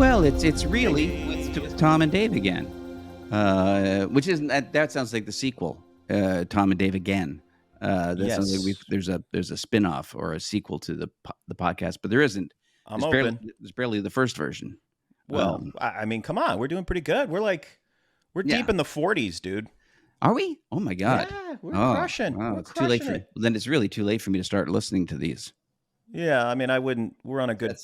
Well, it's really with Tom and Dave again, which isn't that sounds like the sequel, Tom and Dave again. That sounds like there's a spin-off or a sequel to the podcast, but there isn't. I'm open. There's barely the first version. Well, I mean, come on, we're doing pretty good. We're deep in the 40s, dude. Are we? Oh my God! Yeah, we're crushing. Wow, we're it's too late for. Then it's really too late for me to start listening to these. Yeah, I mean, I wouldn't. We're on a good.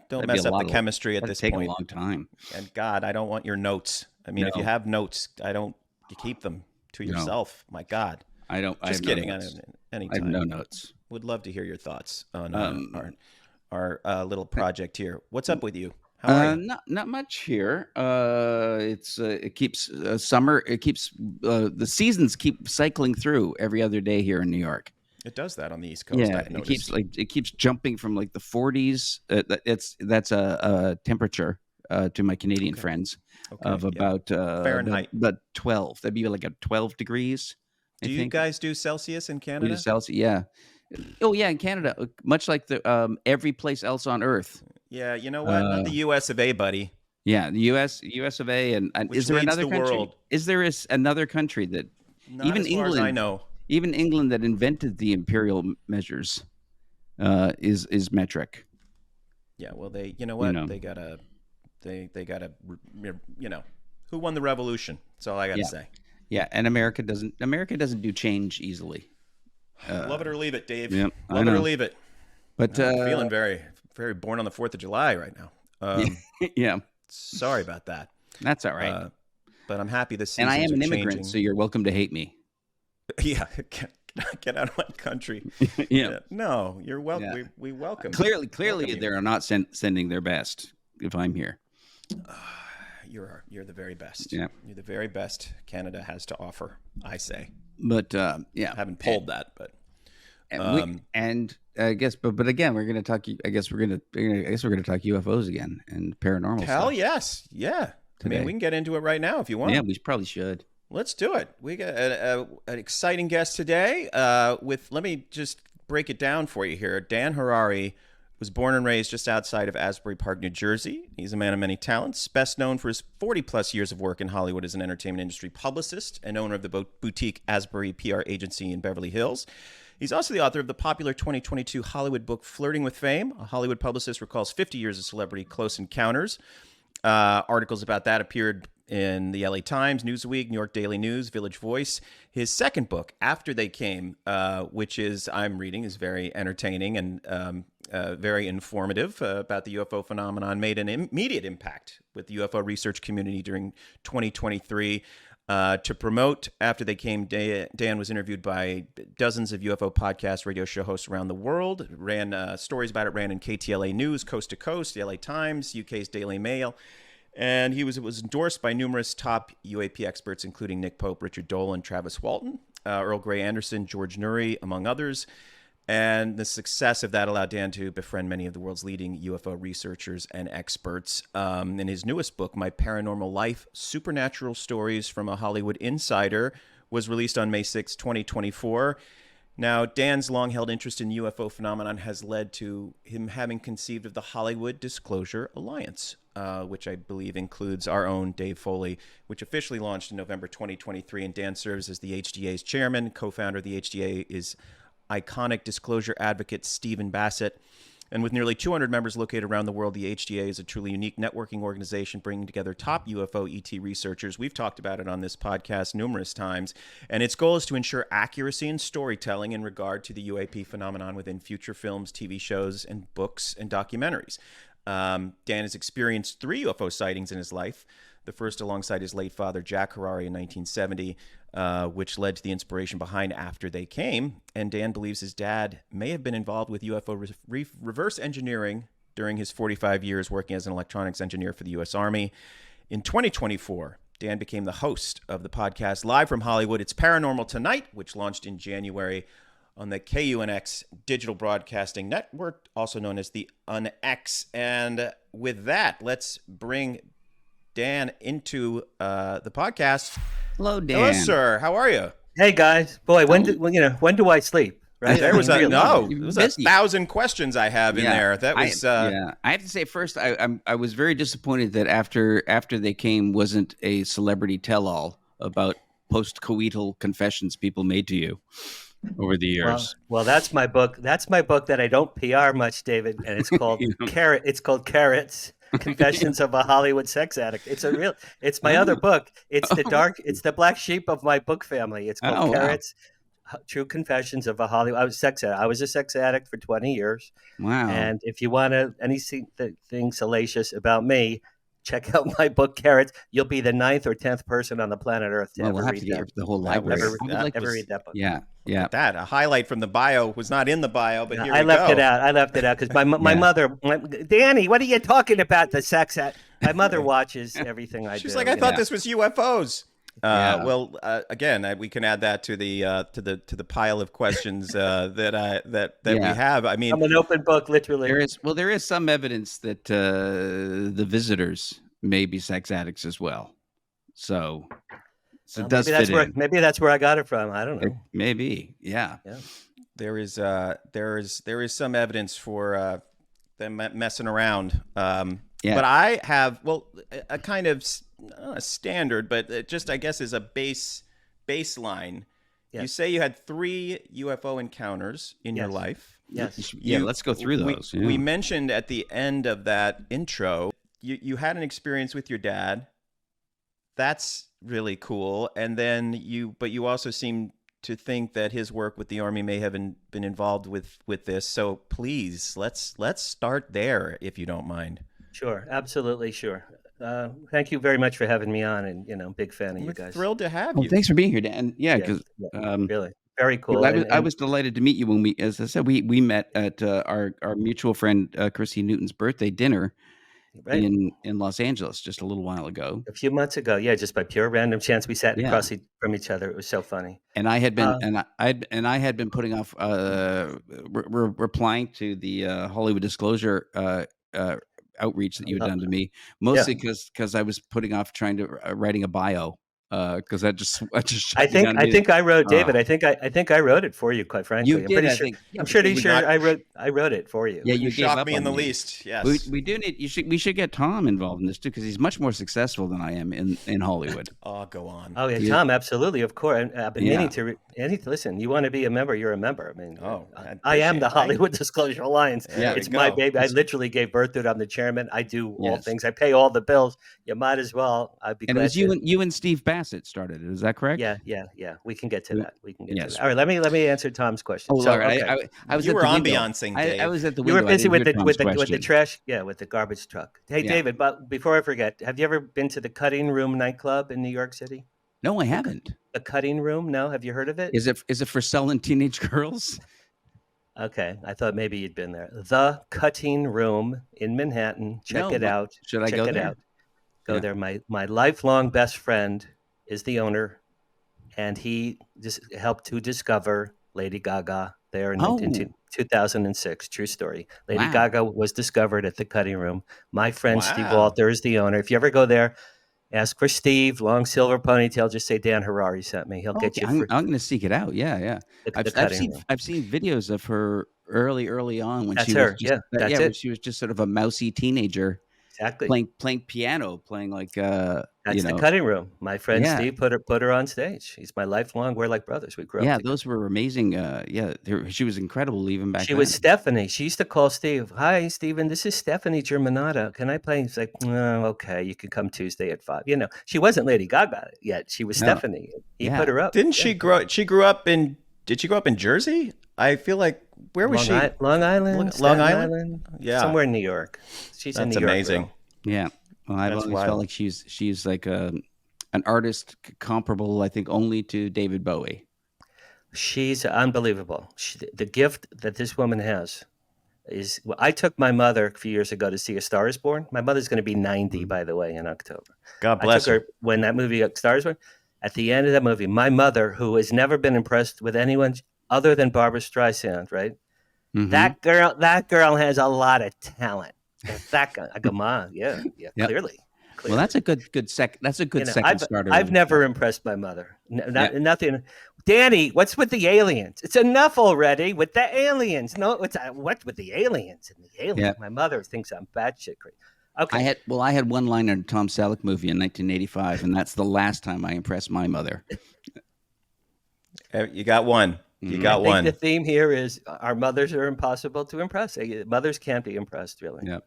Don't mess up the chemistry at this point. Take a long time. And God, I don't want your notes. I mean, if you have notes, you keep them to yourself. My God. I don't. Just kidding. Anytime. I have no notes. Would love to hear your thoughts on our little project here. What's up with you? How are you? Not much here. It keeps summer. It keeps the seasons keep cycling through every other day here in New York. It does that on the East Coast. Yeah, it keeps jumping from like the 40s. That's a temperature to my Canadian friends of about Fahrenheit. About 12. That'd be like a 12 degrees. Do you guys do Celsius in Canada? We do Celsius, yeah. Oh yeah, in Canada, much like the every place else on Earth. Yeah, you know what? Not the U.S. of A., buddy. Yeah, the U.S. of A. And is there another country? World. Is there another country that Not even as England? Far as I know. Even England that invented the imperial measures is metric. Yeah, well, they they gotta who won the revolution? That's all I gotta say. Yeah, and America doesn't do change easily. Love it or leave it, Dave. Yeah, Love it or leave it. But I'm feeling very, very born on the 4th of July right now. Yeah. Sorry about that. That's all right. But I'm happy this season. And I am an immigrant, changing. so you're welcome to hate me. Yeah, get out of my country. Yeah. No, you're welcome. Yeah. We welcome. Clearly, they're not sending their best. If I'm here, you're the very best. Yeah, you're the very best Canada has to offer. I say. But I haven't polled that, but. I guess, but again, we're going to talk. I guess we're going to talk UFOs again and paranormal. Hell stuff. Yes, yeah. Today. I mean, we can get into it right now if you want. Yeah, we probably should. Let's do it. We got an exciting guest today. Let me just break it down for you here. Dan Harari was born and raised just outside of Asbury Park, New Jersey. He's a man of many talents, best known for his 40-plus years of work in Hollywood as an entertainment industry publicist and owner of the boutique Asbury PR agency in Beverly Hills. He's also the author of the popular 2022 Hollywood book Flirting with Fame. A Hollywood Publicist Recalls 50 Years of Celebrity Close Encounters. Articles about that appeared in the LA Times, Newsweek, New York Daily News, Village Voice. His second book, After They Came, which I'm reading, is very entertaining and very informative about the UFO phenomenon, made an immediate impact with the UFO research community during 2023. To promote After They Came, Dan was interviewed by dozens of UFO podcast radio show hosts around the world. Stories about it ran in KTLA News, Coast to Coast, the LA Times, UK's Daily Mail. And he was endorsed by numerous top UAP experts, including Nick Pope, Richard Dolan, Travis Walton, Earl Gray Anderson, George Noory, among others. And the success of that allowed Dan to befriend many of the world's leading UFO researchers and experts. In his newest book, My Paranormal Life Supernatural Stories from a Hollywood Insider, was released on May 6, 2024. Now, Dan's long-held interest in UFO phenomenon has led to him having conceived of the Hollywood Disclosure Alliance, which I believe includes our own Dave Foley, which officially launched in November 2023. And Dan serves as the HDA's chairman. Co-founder of the HDA is iconic disclosure advocate Stephen Bassett. And with nearly 200 members located around the world, the HDA is a truly unique networking organization bringing together top UFO ET researchers. We've talked about it on this podcast numerous times. And its goal is to ensure accuracy in storytelling in regard to the UAP phenomenon within future films, TV shows, and books and documentaries. Dan has experienced 3 UFO sightings in his life. The first alongside his late father, Jack Harari, in 1970, which led to the inspiration behind After They Came. And Dan believes his dad may have been involved with UFO reverse engineering during his 45 years working as an electronics engineer for the U.S. Army. In 2024, Dan became the host of the podcast Live from Hollywood, It's Paranormal Tonight, which launched in January on the QNX Digital Broadcasting Network, also known as the UNX. And with that, let's bring Dan into the podcast. Hello, Dan. Hello, sir. How are you? Hey, guys. Boy, when do I sleep? right? There was Really? there was 1,000 questions I have in there. That was I have to say first, I was very disappointed that after they came wasn't a celebrity tell-all about post-coital confessions people made to you over the years. Well, that's my book. That's my book that I don't PR much, David, and it's called Carrot. It's called Carrots: Confessions of a Hollywood Sex Addict. It's my other book. It's the black sheep of my book family. It's called Carrots: True Confessions of a Hollywood. I was a sex addict for 20 years. Wow. And if you want anything salacious about me, check out my book, Carrots. You'll be the 9th or 10th person on the planet Earth to ever read that. The whole library. Ever read that book. Yeah. a highlight from the bio was not in the bio, but here I left it out. I left it out because my mother, Danny, what are you talking about? The sex act. My mother watches everything I do. She's like, I thought this was UFOs. Well, again, we can add that to the pile of questions that we have. I mean, I'm an open book, literally. There is some evidence that the visitors may be sex addicts as well. So it does fit in. Maybe that's where I got it from. I don't know. Maybe, yeah. There is some evidence for them messing around. But I have a kind of not a standard, but just I guess is a baseline. Yes. You say you had 3 UFO encounters in your life. Yes. Let's go through those. We mentioned at the end of that intro, you had an experience with your dad. That's really cool. And then you also seem to think that his work with the Army may have been involved with this. So please, let's start there if you don't mind. Sure, absolutely, sure. Thank you very much for having me on, and big fan of you guys. Thrilled to have you. Thanks for being here, Dan. Because really very cool. I was delighted to meet you when as I said, we met at our mutual friend Chrissy Newton's birthday dinner in Los Angeles just a little while ago. A few months ago, just by pure random chance, we sat across from each other. It was so funny. And I had been I had been putting off replying to the Hollywood Disclosure outreach that you had done to me, mostly because I was putting off trying to writing a bio because I just I think I wrote David. I think I wrote it for you. Quite frankly, you did. I'm pretty sure I wrote it for you. Yeah, you shocked me in the least. Yes, we do need. We should get Tom involved in this too because he's much more successful than I am in Hollywood. Go on. Oh yeah, Tom, absolutely, of course. I've been meaning to listen. You want to be a member, you're a member. I mean, I am the Hollywood Disclosure Alliance. It's my baby. I literally gave birth to it. I'm the chairman. I do all things. I pay all the bills. You might as well. I'd be. And it was you and Steve Bassett started it. Is that correct? Yeah. We can get to that. To that. All right. Let me answer Tom's question. Oh, all right. I was. You were ambiancing, Dave. I was at the window. You were busy with the trash. Yeah, with the garbage truck. Hey, David. But before I forget, have you ever been to the Cutting Room nightclub in New York City? No, I haven't. The Cutting Room? No, have you heard of it? Is it for selling teenage girls? Okay, I thought maybe you'd been there. The Cutting Room in Manhattan. Check it out. Should I go there? Go there. My lifelong best friend is the owner, and he just helped to discover Lady Gaga there in 2006. True story. Lady Gaga was discovered at the Cutting Room. My friend Steve Walter is the owner. If you ever go there, ask for Steve, long silver ponytail. Just say Dan Harari sent me. He'll get you. I'm going to seek it out. Yeah. I've seen videos of her early on when that's she her. was just, when she was just sort of a mousy teenager. Exactly. Playing piano, playing like that's the Cutting Room. My friend Steve put her on stage. He's my lifelong. We're like brothers. We grew up. Yeah, together. Those were amazing. She was incredible even back then. She was Stephanie. She used to call Steve. Hi, Steven. This is Stephanie Germanata. Can I play? He's like, okay, you can come Tuesday at 5. She wasn't Lady Gaga yet. She was Stephanie. He put her up. Didn't she grow? She grew up in. Did she grow up in Jersey? I feel like where was she? Long Island. Long Island. Yeah, somewhere in New York. She's in New York. That's amazing. Girl. Yeah. Well, I've always felt like she's like an artist comparable, I think, only to David Bowie. She's unbelievable. The gift that this woman has is. I took my mother a few years ago to see A Star Is Born. My mother's going to be 90, by the way, in October. God bless her. When that movie A Star Is Born, at the end of that movie, my mother, who has never been impressed with anyone other than Barbra Streisand, right? Mm-hmm. That girl has a lot of talent. That guy, I go, Ma, yeah, clearly. Well, that's a good second. That's a good second starter. I've never impressed my mother. Nothing. Danny, what's with the aliens? It's enough already with the aliens. No, what with the aliens and the aliens? Yeah. My mother thinks I'm batshit crazy. Okay. I had one line in a Tom Selleck movie in 1985, and that's the last time I impressed my mother. You got one. You got I think one. the theme here is our mothers are impossible to impress. Mothers can't be impressed, really. Yep.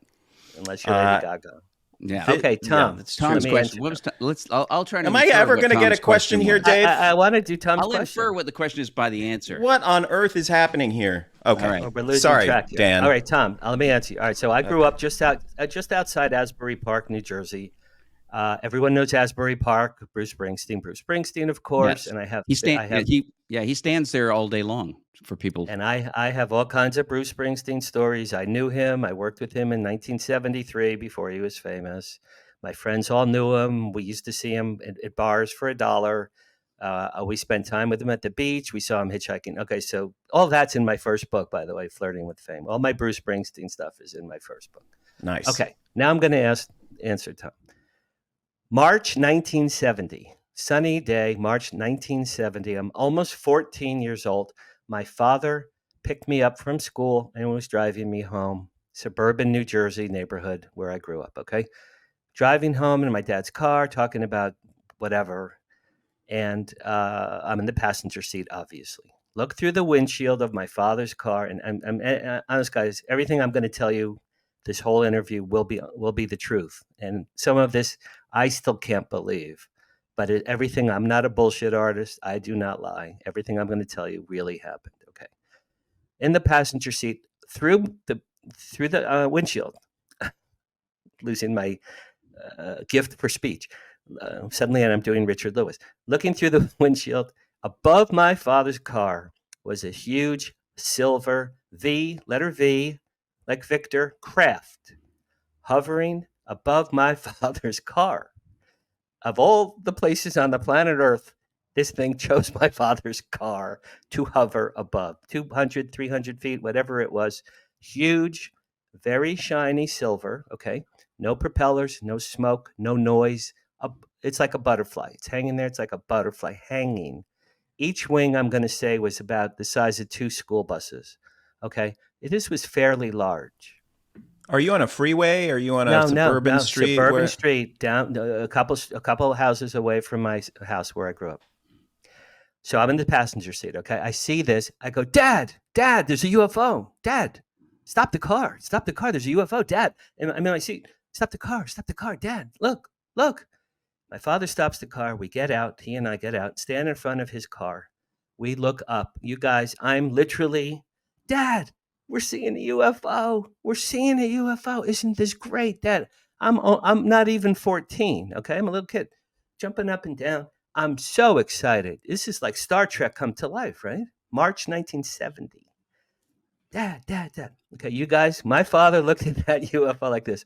Unless you're Lady Gaga. Yeah. Okay, Tom. Yeah, Tom's question. What was I'll try to. Am I ever going to get a question here, Dave? I want to do Tom's I'll question. infer what the question is by the answer. What on earth is happening here? Okay. All right. We're losing Sorry, track here. Dan. All right, Tom. Let me answer you. All right, so I grew up just outside Asbury Park, New Jersey. Everyone knows Asbury Park. Bruce Springsteen, of course. Yes. And I have he stands there all day long for people. And I have all kinds of Bruce Springsteen stories. I knew him. I worked with him in 1973 before he was famous. My friends all knew him. We used to see him at bars for $1. We spent time with him at the beach. We saw him hitchhiking. Okay, so all that's in my first book, by the way, Flirting with Fame. All my Bruce Springsteen stuff is in my first book. Nice. Okay, now I'm going to answer Tom. March 1970, sunny day, March 1970. I'm almost 14 years old. My father picked me up from school and was driving me home, suburban New Jersey neighborhood where I grew up, okay? Driving home in my dad's car, talking about whatever, and I'm in the passenger seat, obviously. Look through the windshield of my father's car, and I'm honest, guys, everything I'm going to tell you, this whole interview will be the truth. And some of this I still can't believe, but everything, I'm not a bullshit artist. I do not lie. Everything I'm going to tell you really happened, okay? In the passenger seat, through the windshield, losing my gift for speech. Suddenly I'm doing Richard Lewis. Looking through the windshield, above my father's car was a huge silver letter V, like Victor, craft, hovering above my father's car. Of all the places on the planet Earth, this thing chose my father's car to hover above 200, 300 feet, whatever it was. Huge, very shiny silver, okay? No propellers, no smoke, no noise. It's like a butterfly. It's hanging there. It's like a butterfly hanging. Each wing, I'm going to say, was about the size of 2 school buses, okay? This was fairly large. Are you on a freeway? Are you on a suburban street? Suburban street, down a couple of houses away from my house where I grew up. So I'm in the passenger seat, okay? I see this. I go, Dad, there's a UFO. Dad, stop the car. There's a UFO, Dad. And I'm in my seat. Stop the car, Dad. Look. My father stops the car. We get out. He and I get out, stand in front of his car. We look up. You guys, I'm literally, Dad, we're seeing a UFO. Isn't this great, Dad? I'm not even 14, okay? I'm a little kid jumping up and down. I'm so excited. This is like Star Trek come to life, right? March 1970. Dad. Okay, you guys, my father looked at that UFO like this.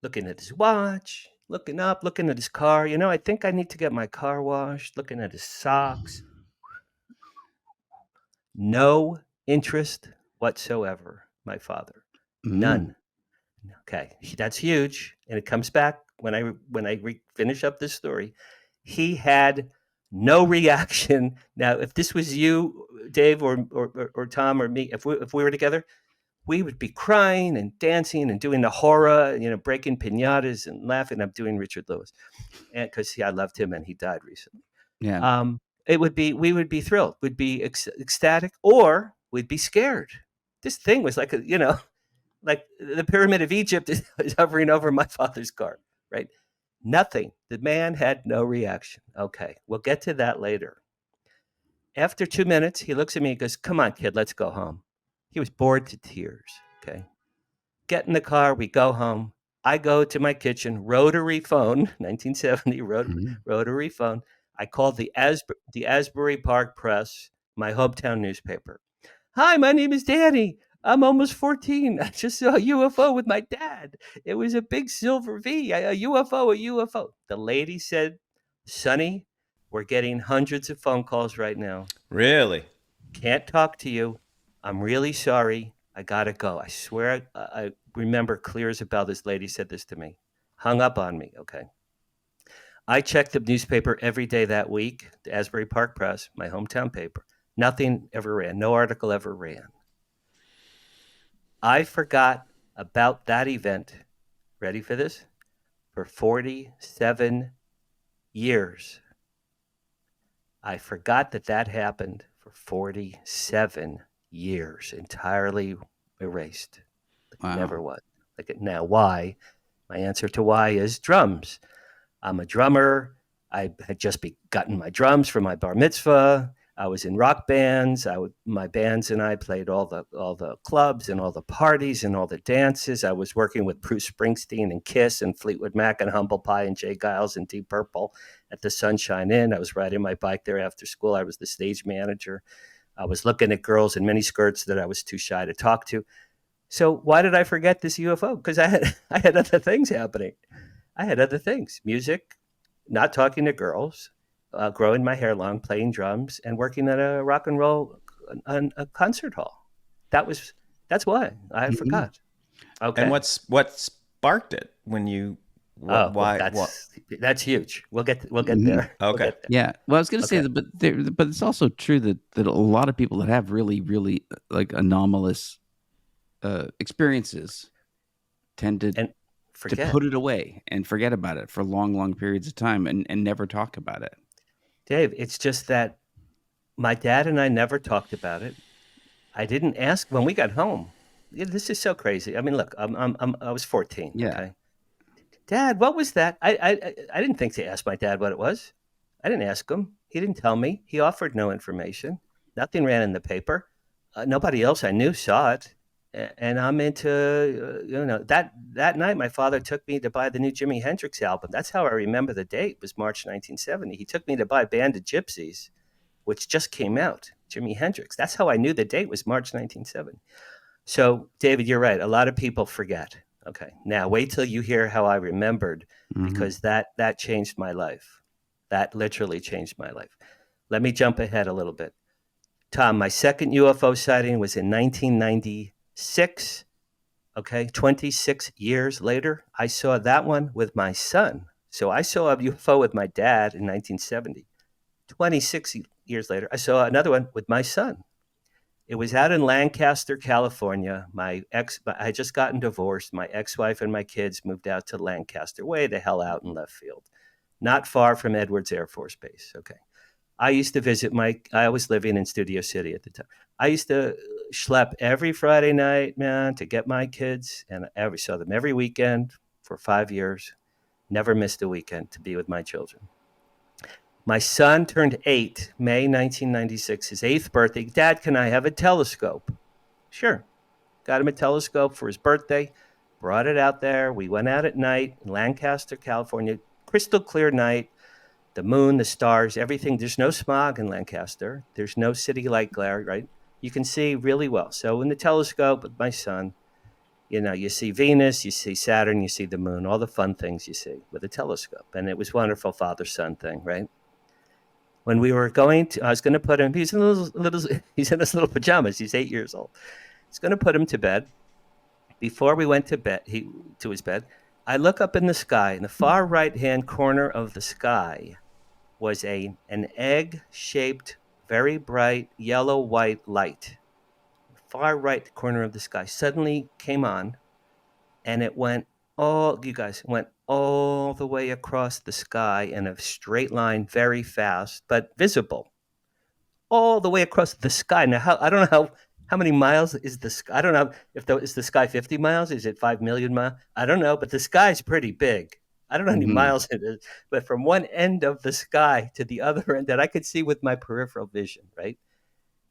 Looking at his watch, looking up, looking at his car. I think I need to get my car washed. Looking at his socks. No interest whatsoever, my father. None. Okay, that's huge. And it comes back when I finish up this story. He had no reaction. Now, if this was you, Dave, or Tom, or me, if we were together, we would be crying and dancing and doing the horror, breaking piñatas and laughing. I'm doing Richard Lewis, and because I loved him and he died recently. Yeah. We would be thrilled. We'd be ecstatic, or we'd be scared. This thing was like like the Pyramid of Egypt is hovering over my father's car, right? Nothing. The man had no reaction. Okay, we'll get to that later. After 2 minutes, he looks at me and goes, "Come on, kid, let's go home." He was bored to tears, okay? Get in the car, we go home. I go to my kitchen, rotary phone, 1970, rotary phone. I called the Asbury Park Press, my hometown newspaper. "Hi, my name is Danny. I'm almost 14. I just saw a UFO with my dad. It was a big silver V, a UFO. The lady said, "Sonny, we're getting hundreds of phone calls right now. Really? Can't talk to you. I'm really sorry. I got to go." I swear I remember clear as a bell this lady said this to me. Hung up on me, okay? I checked the newspaper every day that week, the Asbury Park Press, my hometown paper. Nothing ever ran. No article ever ran. I forgot about that event. Ready for this? For 47 years. I forgot that happened for 47 years, entirely erased. Wow. Never was. Now, why? My answer to why is drums. I'm a drummer. I had just gotten my drums for my bar mitzvah. I was in rock bands. My bands and I played all the clubs and all the parties and all the dances. I was working with Bruce Springsteen and Kiss and Fleetwood Mac and Humble Pie and Jay Giles and Deep Purple at the Sunshine Inn. I was riding my bike there after school. I was the stage manager. I was looking at girls in miniskirts that I was too shy to talk to. So why did I forget this UFO? Because I had other things happening. I had other things: music, not talking to girls, growing my hair long, playing drums, and working at a rock and roll a concert hall. That's why I forgot. Okay. And what sparked it when you? That's huge. We'll get there. Okay. We'll get there. Yeah. Well, I was going to say that, but it's also true that a lot of people that have really, really like anomalous experiences tend to put it away and forget about it for long, long periods of time and never talk about it. Dave, it's just that my dad and I never talked about it. I didn't ask when we got home. This is so crazy. I mean, look, I was 14. Yeah. Okay. Dad, what was that? I didn't think to ask my dad what it was. I didn't ask him. He didn't tell me. He offered no information. Nothing ran in the paper. Nobody else I knew saw it. And I'm into, that night my father took me to buy the new Jimi Hendrix album. That's how I remember the date. It was March 1970. He took me to buy Band of Gypsies, which just came out, Jimi Hendrix. That's how I knew the date was March 1970. So, David, you're right. A lot of people forget. Okay. Now, wait till you hear how I remembered, because that changed my life. That literally changed my life. Let me jump ahead a little bit. Tom, my second UFO sighting was in 1996. Okay. 26 years later, I saw that one with my son. So I saw a UFO with my dad in 1970. 26 years later, I saw another one with my son. It was out in Lancaster, California. I had just gotten divorced. My ex-wife and my kids moved out to Lancaster, way the hell out in left field, not far from Edwards Air Force Base. Okay. I used to visit I was living in Studio City at the time. I used to schlep every Friday night, man, to get my kids, and I saw them every weekend for 5 years. Never missed a weekend to be with my children. My son turned 8, May 1996, his 8th birthday. Dad, can I have a telescope? Sure. Got him a telescope for his birthday, brought it out there. We went out at night in Lancaster, California, crystal clear night, the moon, the stars, everything. There's no smog in Lancaster. There's no city light glare, right? You can see really well. So in the telescope with my son, you see Venus, you see Saturn, you see the moon, all the fun things you see with a telescope. And it was wonderful father-son thing, right? When we were I was going to put him, he's in his little pajamas. He's 8 years old. He's going to put him to bed. Before we went to bed, to his bed, I look up in the sky. In the far right-hand corner of the sky was an egg-shaped, very bright yellow-white light. Far right corner of the sky suddenly came on, and it went all the way across the sky in a straight line, very fast, but visible, all the way across the sky. Now, I don't know how many miles is the sky. I don't know is the sky 50 miles? Is it 5 million miles? I don't know, but the sky's pretty big. I don't know how many miles it is, but from one end of the sky to the other end that I could see with my peripheral vision, right?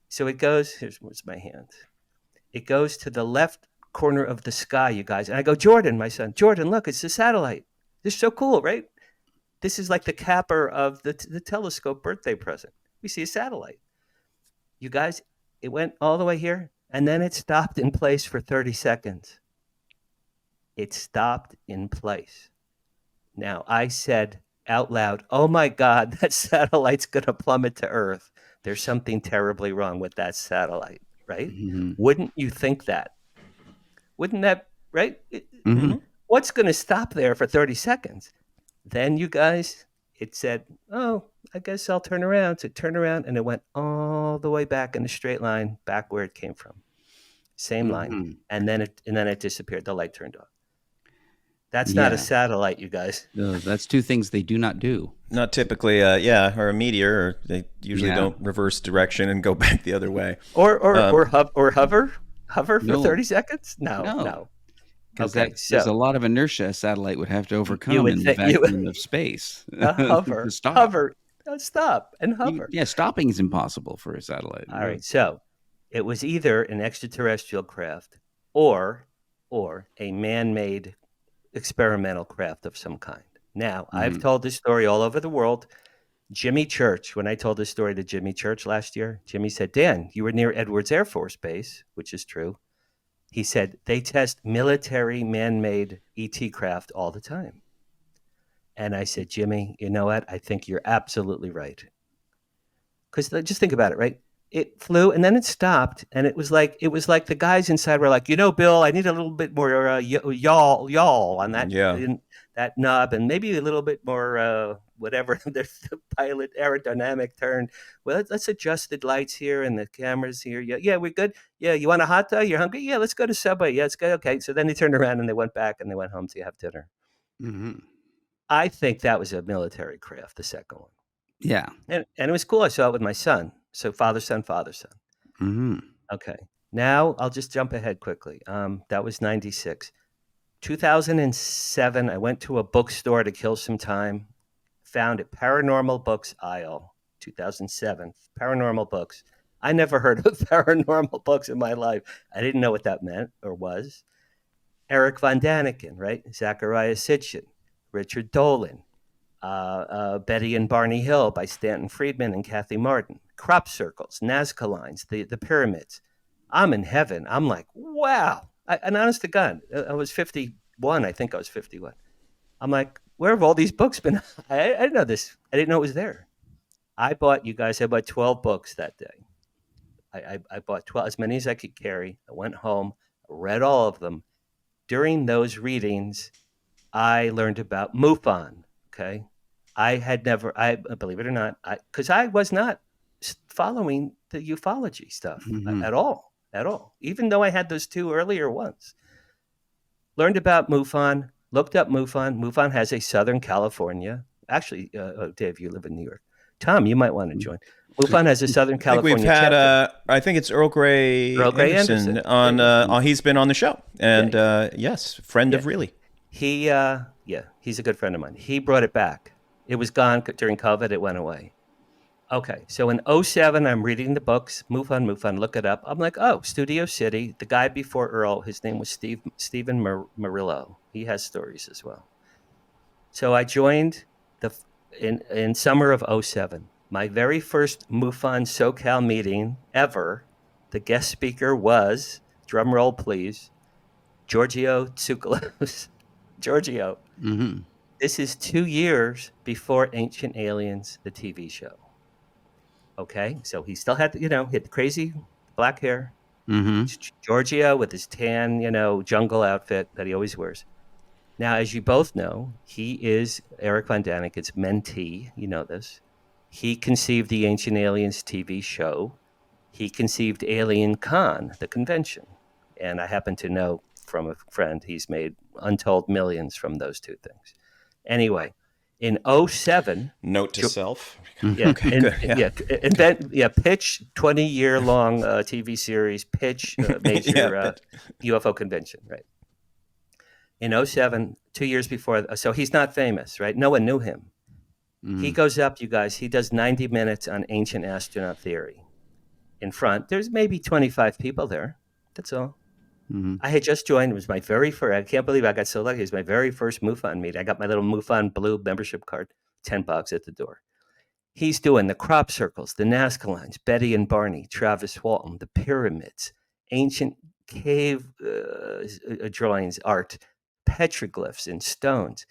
So it goes, where's my hand? It goes to the left corner of the sky, you guys. And I go, Jordan, my son, Jordan, look, it's the satellite. This is so cool, right? This is like the capper of the telescope birthday present. We see a satellite. You guys, it went all the way here, and then it stopped in place for 30 seconds. It stopped in place. Now, I said out loud, oh my God, that satellite's going to plummet to Earth. There's something terribly wrong with that satellite, right? Wouldn't you think that? Wouldn't that, right? What's going to stop there for 30 seconds? Then, you guys, it said, "Oh, I guess I'll turn around." So it turned around and it went all the way back in a straight line, back where it came from. Same line. And then it disappeared. The light turned off. That's not a satellite, you guys. That's two things they do not do. Not typically, or a meteor. Or they usually don't reverse direction and go back the other way. Or hover for 30 seconds. No. Because there's a lot of inertia a satellite would have to overcome in the vacuum of space. Hover, stop, and hover. Stopping is impossible for a satellite. All right, so it was either an extraterrestrial craft or a man-made experimental craft of some kind. Now, I've told this story all over the world. Jimmy Church, when I told this story to Jimmy Church last year, Jimmy said, "Dan, you were near Edwards Air Force Base," which is true. He said, "They test military man-made ET craft all the time." And I said, "Jimmy, you know what? I think you're absolutely right." Because just think about it, right? It flew and then it stopped, and it was like the guys inside were like, "Bill, I need a little bit more yaw on that that knob, and maybe a little bit more whatever the pilot aerodynamic turn. Well, let's adjust the lights here and the cameras here. Yeah, we're good. Yeah, you want a hot dog? You're hungry? Yeah, let's go to Subway. Yeah, it's good. Okay." So then they turned around and they went back and they went home to have dinner. I think that was a military craft, the second one. Yeah. And it was cool. I saw it with my son. So father, son. Okay. Now I'll just jump ahead quickly. That was 96. 2007, I went to a bookstore to kill some time. Found it, Paranormal Books aisle, 2007, Paranormal Books. I never heard of paranormal books in my life. I didn't know what that meant or was. Eric Von Daniken, right? Zachariah Sitchin, Richard Dolan, Betty and Barney Hill by Stanton Friedman and Kathy Martin, crop circles, Nazca lines, the pyramids. I'm in heaven. I'm like, wow. And honest to God, I was 51. I think I was 51. I'm like, where have all these books been? I didn't know this. I didn't know it was there. I bought 12 books that day. I bought 12, as many as I could carry. I went home, read all of them. During those readings, I learned about MUFON. Okay. I believe it or not, because I was not following the ufology stuff at all, even though I had those two earlier ones. Learned about MUFON, looked up MUFON. MUFON has a Southern California. Actually, Dave, you live in New York. Tom, you might want to join. MUFON has a Southern California. We've had, I think it's Earl Gray Anderson on. He's been on the show, and yes, friend of Really. He's a good friend of mine. He brought it back. It was gone during COVID. It went away. Okay, so in 2007, I'm reading the books, MUFON, look it up. I'm like, oh, Studio City. The guy before Earl, his name was Stephen Murillo. He has stories as well. So I joined in summer of 2007. My very first MUFON SoCal meeting ever. The guest speaker was, drum roll please, Giorgio Tsoukalos. Giorgio. Mm-hmm. This is 2 years before Ancient Aliens, the TV show. Okay, so he still had, hit the crazy black hair. Mm-hmm. Giorgio with his tan, jungle outfit that he always wears. Now, as you both know, he is Eric Von Daniken's mentee. You know this. He conceived the Ancient Aliens TV show. He conceived Alien Con, the convention. And I happen to know from a friend he's made untold millions from those two things. Anyway, in 2007... Note to self. Yeah, okay, pitch 20-year-long TV series, pitch major UFO convention, right? In 2007, 2 years before, so he's not famous, right? No one knew him. Mm-hmm. He goes up, you guys, he does 90 minutes on ancient astronaut theory. In front, there's maybe 25 people there. That's all. Mm-hmm. I had just joined. It was my very first. I can't believe I got so lucky. It was my very first MUFON meeting. I got my little MUFON blue membership card, $10 at the door. He's doing the crop circles, the Nazca lines, Betty and Barney, Travis Walton, the pyramids, ancient cave drawings, art, petroglyphs in stones,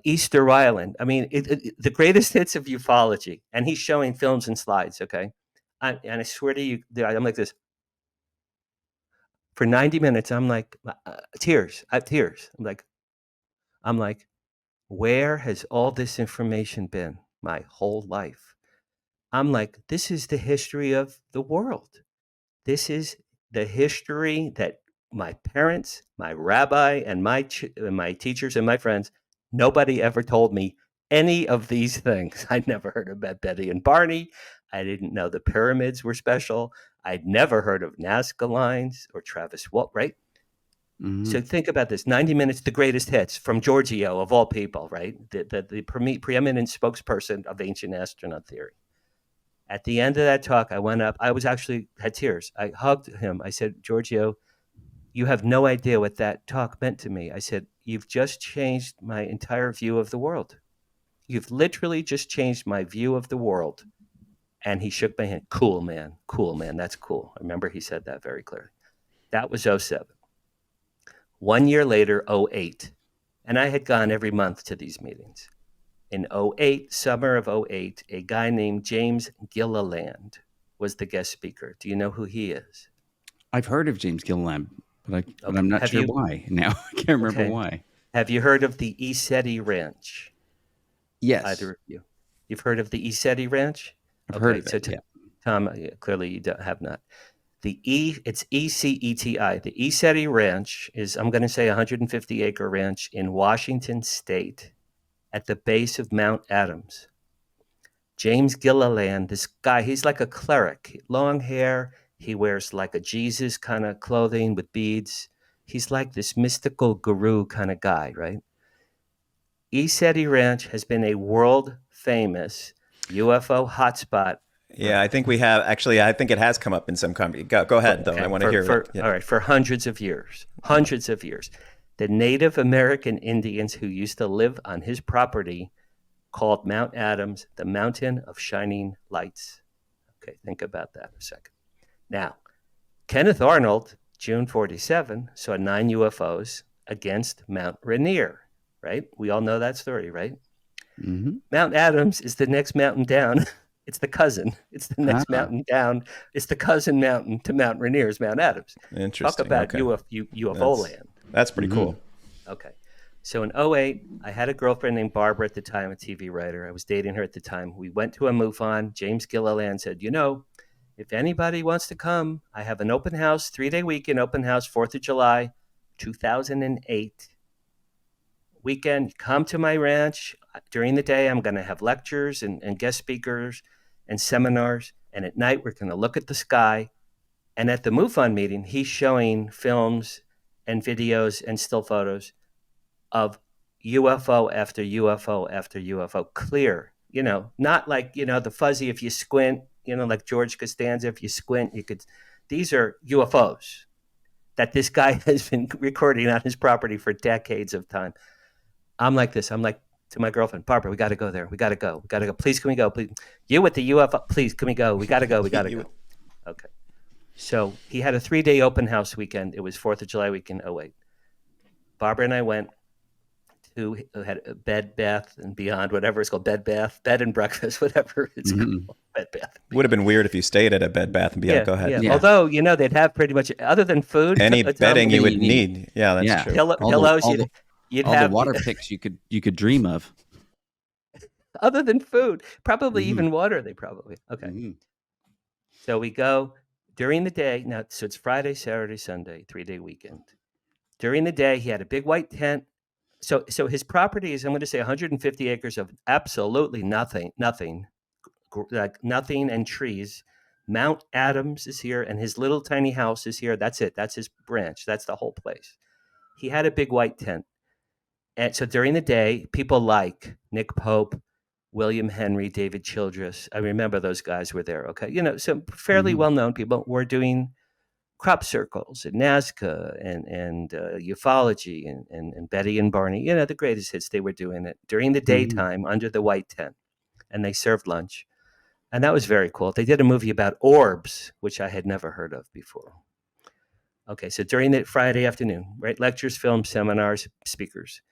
Easter Island. I mean, the greatest hits of ufology. And he's showing films and slides, okay? And I swear to you, I'm like this. For 90 minutes, I'm like, tears. I have tears. I'm like, Where has all this information been my whole life? I'm like, this is the history of the world. This is the history that my parents, my rabbi, and my teachers and my friends, nobody ever told me any of these things. I'd never heard about Betty and Barney. I didn't know the pyramids were special. I'd never heard of Nazca lines or Travis Walt, right? So think about this: 90 Minutes, the greatest hits from Giorgio, of all people, right? The preeminent spokesperson of ancient astronaut theory. At the end of that talk, I went up. I was actually had tears. I hugged him. I said, Giorgio, you have no idea what that talk meant to me. I said, you've just changed my entire view of the world. You've literally just changed my view of the world. And he shook my hand. Cool, man. Cool, man. That's cool. I remember he said that very clearly. That was 07. 1 year later, 08. And I had gone every month to these meetings. In 08, summer of 08, a guy named James Gilliland was the guest speaker. Do you know who he is? I've heard of James Gilliland, but I'm not sure why now. I can't remember why. Have you heard of the Isetti Ranch? Yes. Either of you. You've heard of the Isetti Ranch? I've heard of it, so Tom, clearly you have not. It's ECETI. The Isetti Ranch is, I'm going to say, a 150-acre ranch in Washington State at the base of Mount Adams. James Gilliland, this guy, he's like a cleric, long hair. He wears like a Jesus kind of clothing with beads. He's like this mystical guru kind of guy, right? Isetti Ranch has been a world famous UFO hotspot. Yeah, I think we have. Actually, I think it has come up in some company. Go ahead, though. I want to hear it. All right, for hundreds of years. Hundreds of years. The Native American Indians who used to live on his property called Mount Adams the Mountain of Shining Lights. Okay, think about that a second. Now, Kenneth Arnold, June 47, saw 9 UFOs against Mount Rainier, right? We all know that story, right? Mm-hmm. Mount Adams is the next mountain down. It's the cousin. It's the next mountain down. It's the cousin mountain to Mount Rainier's Mount Adams. Interesting. Talk about UFO land. That's pretty cool. Okay. So in 08, I had a girlfriend named Barbara at the time, a TV writer. I was dating her at the time. We went to a MUFON. James Gilliland said, if anybody wants to come, I have an open house, 3-day weekend open house, 4th of July, 2008. Weekend, come to my ranch. During the day, I'm going to have lectures and guest speakers and seminars. And at night, we're going to look at the sky. And at the MUFON meeting, he's showing films and videos and still photos of UFO after UFO after UFO, clear, not like, the fuzzy, if you squint, like George Costanza, if you squint, these are UFOs that this guy has been recording on his property for decades of time. I'm like this. I'm like to my girlfriend, Barbara, we got to go there. We got to go. We got to go. Please, can we go? Please. You with the UFO, please, can we go? We got to go. We got to go. Okay. So he had a 3-day open house weekend. It was 4th of July weekend, 08. Barbara and I went to had a Bed Bath and Beyond, whatever it's called, Bed and Breakfast, whatever it's called. Bed Bath. Would have been weird if you stayed at a Bed Bath and Beyond. Yeah, Go ahead. Yeah. Although they'd have pretty much, other than food, any bedding you would need. Yeah, that's true. Pillows. You'd have the water picks you could dream of. Other than food, probably even water. They probably okay. So we go during the day. Now, so it's Friday, Saturday, Sunday, 3-day weekend. During the day, he had a big white tent. So his property is, I'm going to say, 150 acres of absolutely nothing, like nothing and trees. Mount Adams is here, and his little tiny house is here. That's it. That's his branch. That's the whole place. He had a big white tent. And so during the day, people like Nick Pope, William Henry, David Childress. I remember those guys were there. Okay. Some fairly well-known people were doing crop circles and Nazca and ufology and Betty and Barney, the greatest hits. They were doing it during the daytime under the white tent, and they served lunch. And that was very cool. They did a movie about orbs, which I had never heard of before. Okay, so during the Friday afternoon, right? Lectures, films, seminars, speakers.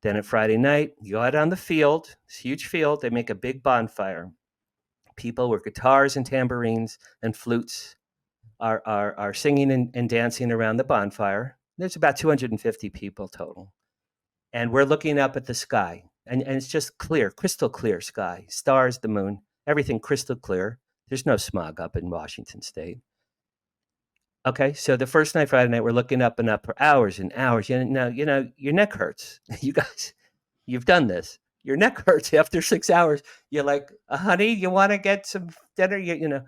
Then at Friday night, you go out on the field, this huge field. They make a big bonfire. People with guitars and tambourines and flutes are singing and dancing around the bonfire. There's about 250 people total. And we're looking up at the sky. And it's just clear, crystal clear sky, stars, the moon, everything crystal clear. There's no smog up in Washington State. Okay, so the first night, Friday night, we're looking up and up for hours and hours. You know, your neck hurts. You guys, you've done this. Your neck hurts after 6 hours. You're like, honey, you want to get some dinner? You know.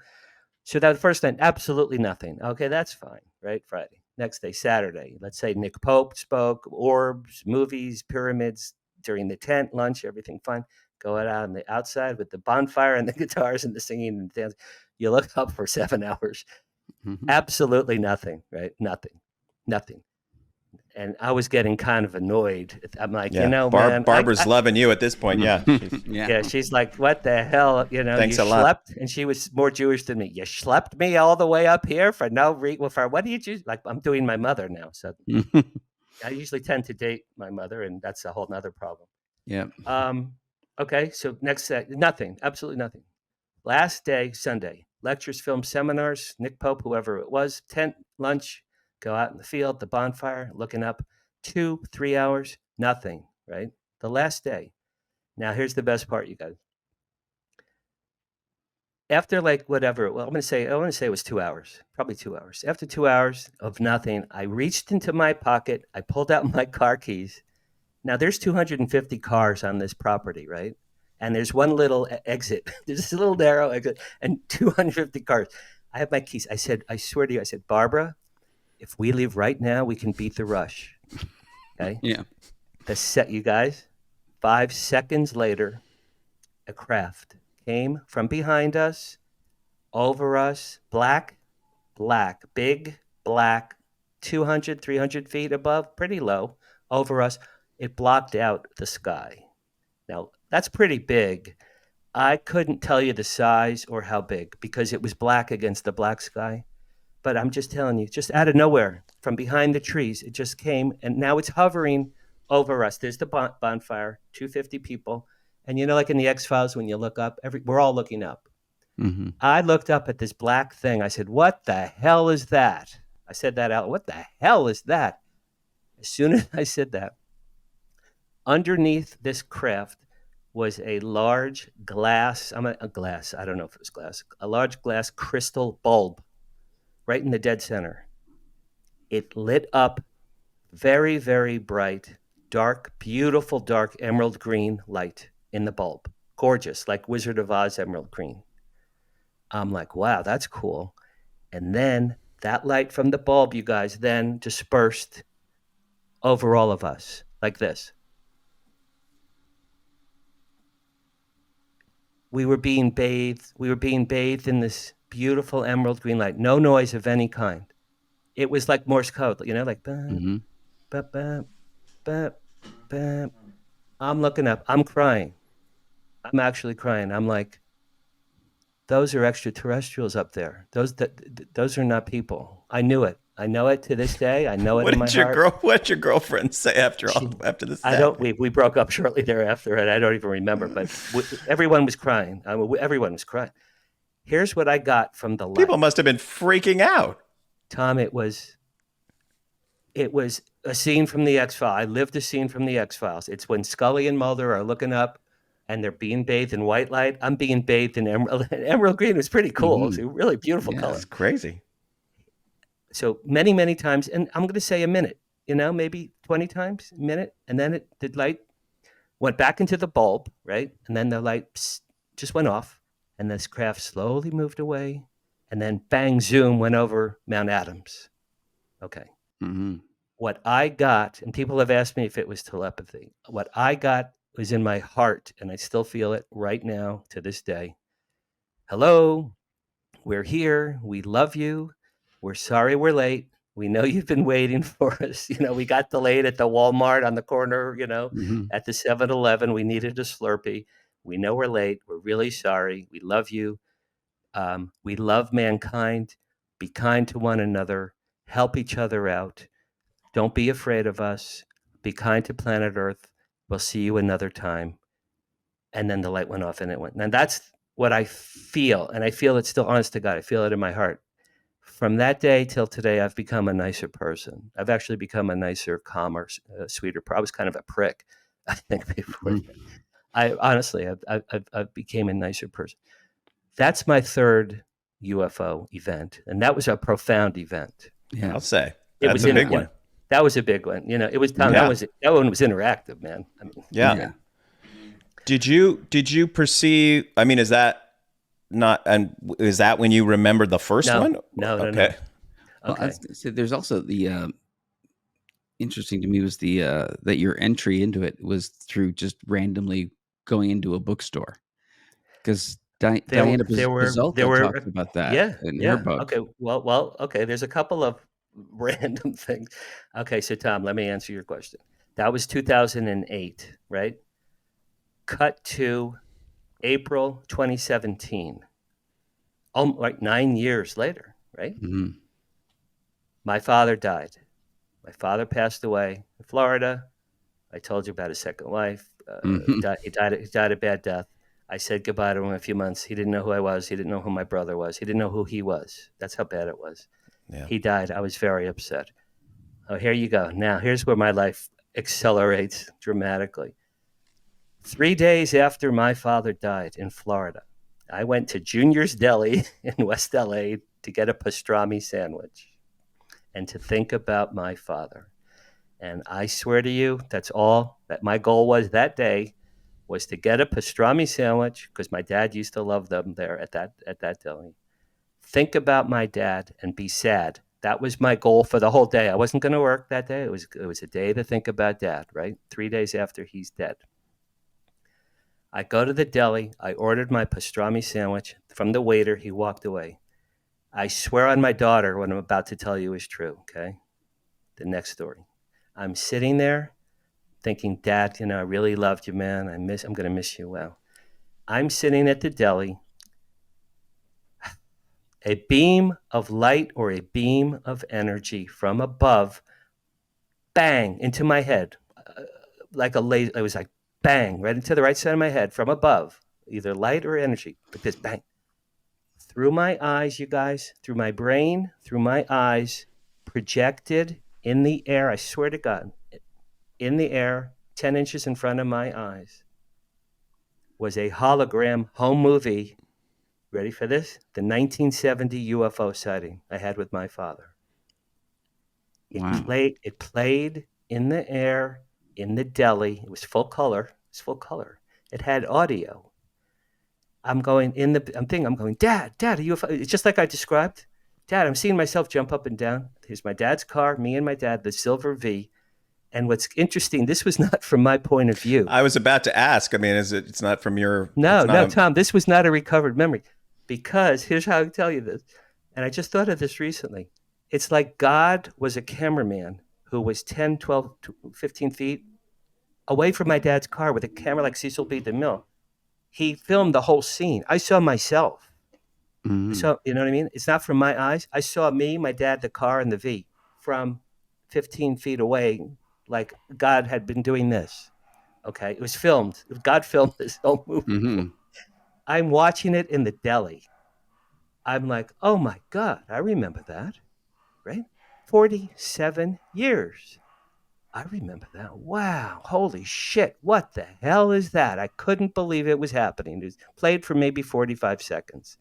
So that first night, absolutely nothing. Okay, that's fine, right? Friday. Next day, Saturday. Let's say Nick Pope spoke, orbs, movies, pyramids, during the tent, lunch, everything fine. Go out on the outside with the bonfire and the guitars and the singing and the dance. You look up for 7 hours. Absolutely nothing, right? Nothing. And I was getting kind of annoyed. I'm like, man. Barbara's loving you at this point. Yeah. She's like, what the hell? Thanks you a lot. And she was more Jewish than me. You schlepped me all the way up here for no reason. For what do you do? Like, I'm doing my mother now. So I usually tend to date my mother, and that's a whole nother problem. Yeah. Okay. So next, nothing, absolutely nothing. Last day, Sunday, lectures, film, seminars, Nick Pope, whoever it was, tent, lunch, go out in the field, the bonfire, looking up, 2-3 hours, nothing, right? The last day. Now, here's the best part, you guys. After like whatever, I want to say it was 2 hours, probably 2 hours. After 2 hours of nothing, I reached into my pocket. I pulled out my car keys. Now, there's 250 cars on this property, right? And there's one little exit. There's this little narrow exit and 250 cars. I have my keys. I said, I swear to you, I said, Barbara, if we leave right now, we can beat the rush. Okay? Yeah. You guys, 5 seconds later, a craft came from behind us, over us, black, big, black, 200, 300 feet above, pretty low, over us. It blocked out the sky. Now, that's pretty big. I couldn't tell you the size or how big because it was black against the black sky. But I'm just telling you, just out of nowhere, from behind the trees, it just came, and now it's hovering over us. There's the bonfire, 250 people. And like in the X-Files, when you look up, we're all looking up. Mm-hmm. I looked up at this black thing. I said, what the hell is that? I said that out. What the hell is that? As soon as I said that, underneath this craft was a large glass, I don't know if it was glass, a large glass crystal bulb right in the dead center. It lit up very, very bright, dark, beautiful, dark emerald green light in the bulb. Gorgeous, like Wizard of Oz emerald green. I'm like, wow, that's cool. And then that light from the bulb, you guys, then dispersed over all of us like this. We were being bathed in this beautiful emerald green light. No noise of any kind. It was like Morse code, like bam, bam, bam, bam, bam. I'm looking up. I'm crying. I'm actually crying. I'm like, those are extraterrestrials up there. Those are not people. I knew it. I know it to this day. I know it in my heart. What did your girlfriend say after this? We broke up shortly thereafter, and I don't even remember. But everyone was crying. Everyone was crying. Here's what I got from the light. People must have been freaking out. Tom, it was a scene from the X-Files. I lived a scene from the X-Files. It's when Scully and Mulder are looking up, and they're being bathed in white light. I'm being bathed in emerald. Emerald green was pretty cool. It's a really beautiful color. It's crazy. So many, many times, and I'm going to say a minute, maybe 20 times a minute. And then the light went back into the bulb, right? And then the light just went off, and this craft slowly moved away, and then bang, zoom, went over Mount Adams. Okay. Mm-hmm. What I got, and people have asked me if it was telepathy, what I got was in my heart, and I still feel it right now to this day. Hello, we're here. We love you. We're sorry we're late. We know you've been waiting for us. We got delayed at the Walmart on the corner, at the 7-Eleven. We needed a Slurpee. We know we're late. We're really sorry. We love you. We love mankind. Be kind to one another. Help each other out. Don't be afraid of us. Be kind to planet Earth. We'll see you another time. And then the light went off and it went. And that's what I feel. And I feel it still, honest to God. I feel it in my heart. From that day till today, I've become a nicer person. I've actually become a nicer, calmer, sweeter. I was kind of a prick I think before I honestly, I became a nicer person. That's my third UFO event, and that was a profound event. Yeah. I'll say that's a big one. That was a big one. It was Tom. Yeah. That one was interactive, man. I mean, yeah. Did you perceive? I mean, is that not? And is that when you remembered the first one? No. Okay. Well, I was gonna say, there's also the interesting to me was the that your entry into it was through just randomly going into a bookstore, because Diana Pizzolta talks about that in her book. Okay. Well. Okay. There's a couple of random things. Okay. So Tom, let me answer your question. That was 2008, right? Cut to April 2017. Like 9 years later, right? Mm-hmm. My father died. My father passed away in Florida. I told you about his second wife. He died a bad death. I said goodbye to him in a few months. He didn't know who I was. He didn't know who my brother was. He didn't know who he was. That's how bad it was. Yeah. He died. I was very upset. Oh, here you go. Now, here's where my life accelerates dramatically. 3 days after my father died in Florida, I went to Junior's Deli in West LA to get a pastrami sandwich and to think about my father. And I swear to you, that's all that my goal was that day, was to get a pastrami sandwich, because my dad used to love them there at that deli. Think about my dad and be sad. That was my goal for the whole day. I wasn't going to work that day. It was a day to think about dad, right? 3 days after he's dead. I go to the deli. I ordered my pastrami sandwich. From the waiter, he walked away. I swear on my daughter what I'm about to tell you is true, okay? The next story. I'm sitting there thinking, Dad, I really loved you, man. I'm going to miss you. Wow. I'm sitting at the deli. A beam of light or a beam of energy from above, bang, into my head. Like a laser. It was like, bang, right into the right side of my head from above, either light or energy, but this bang. Through my eyes, you guys, through my brain, through my eyes, projected in the air, I swear to God, in the air, 10 inches in front of my eyes, was a hologram home movie. Ready for this? The 1970 UFO sighting I had with my father. Wow. It played in the air, in the deli. It was full color. It had audio. I'm going, Dad, are you? It's just like I described. Dad, I'm seeing myself jump up and down. Here's my dad's car, me and my dad, the silver V. And what's interesting, this was not from my point of view. I was about to ask. I mean, it's not from your... No, Tom, this was not a recovered memory. Because here's how I tell you this. And I just thought of this recently. It's like God was a cameraman who was 10, 12, 15 feet away from my dad's car with a camera like Cecil B. DeMille. He filmed the whole scene. I saw myself. Mm-hmm. So, you know what I mean? It's not from my eyes. I saw me, my dad, the car, and the V from 15 feet away, like God had been doing this. Okay? It was filmed. God filmed this whole movie. Mm-hmm. I'm watching it in the deli. I'm like, oh my God, I remember that, right? 47 years. I remember that. Wow, holy shit, what the hell is that? I couldn't believe it was happening. It was played for maybe 45 seconds.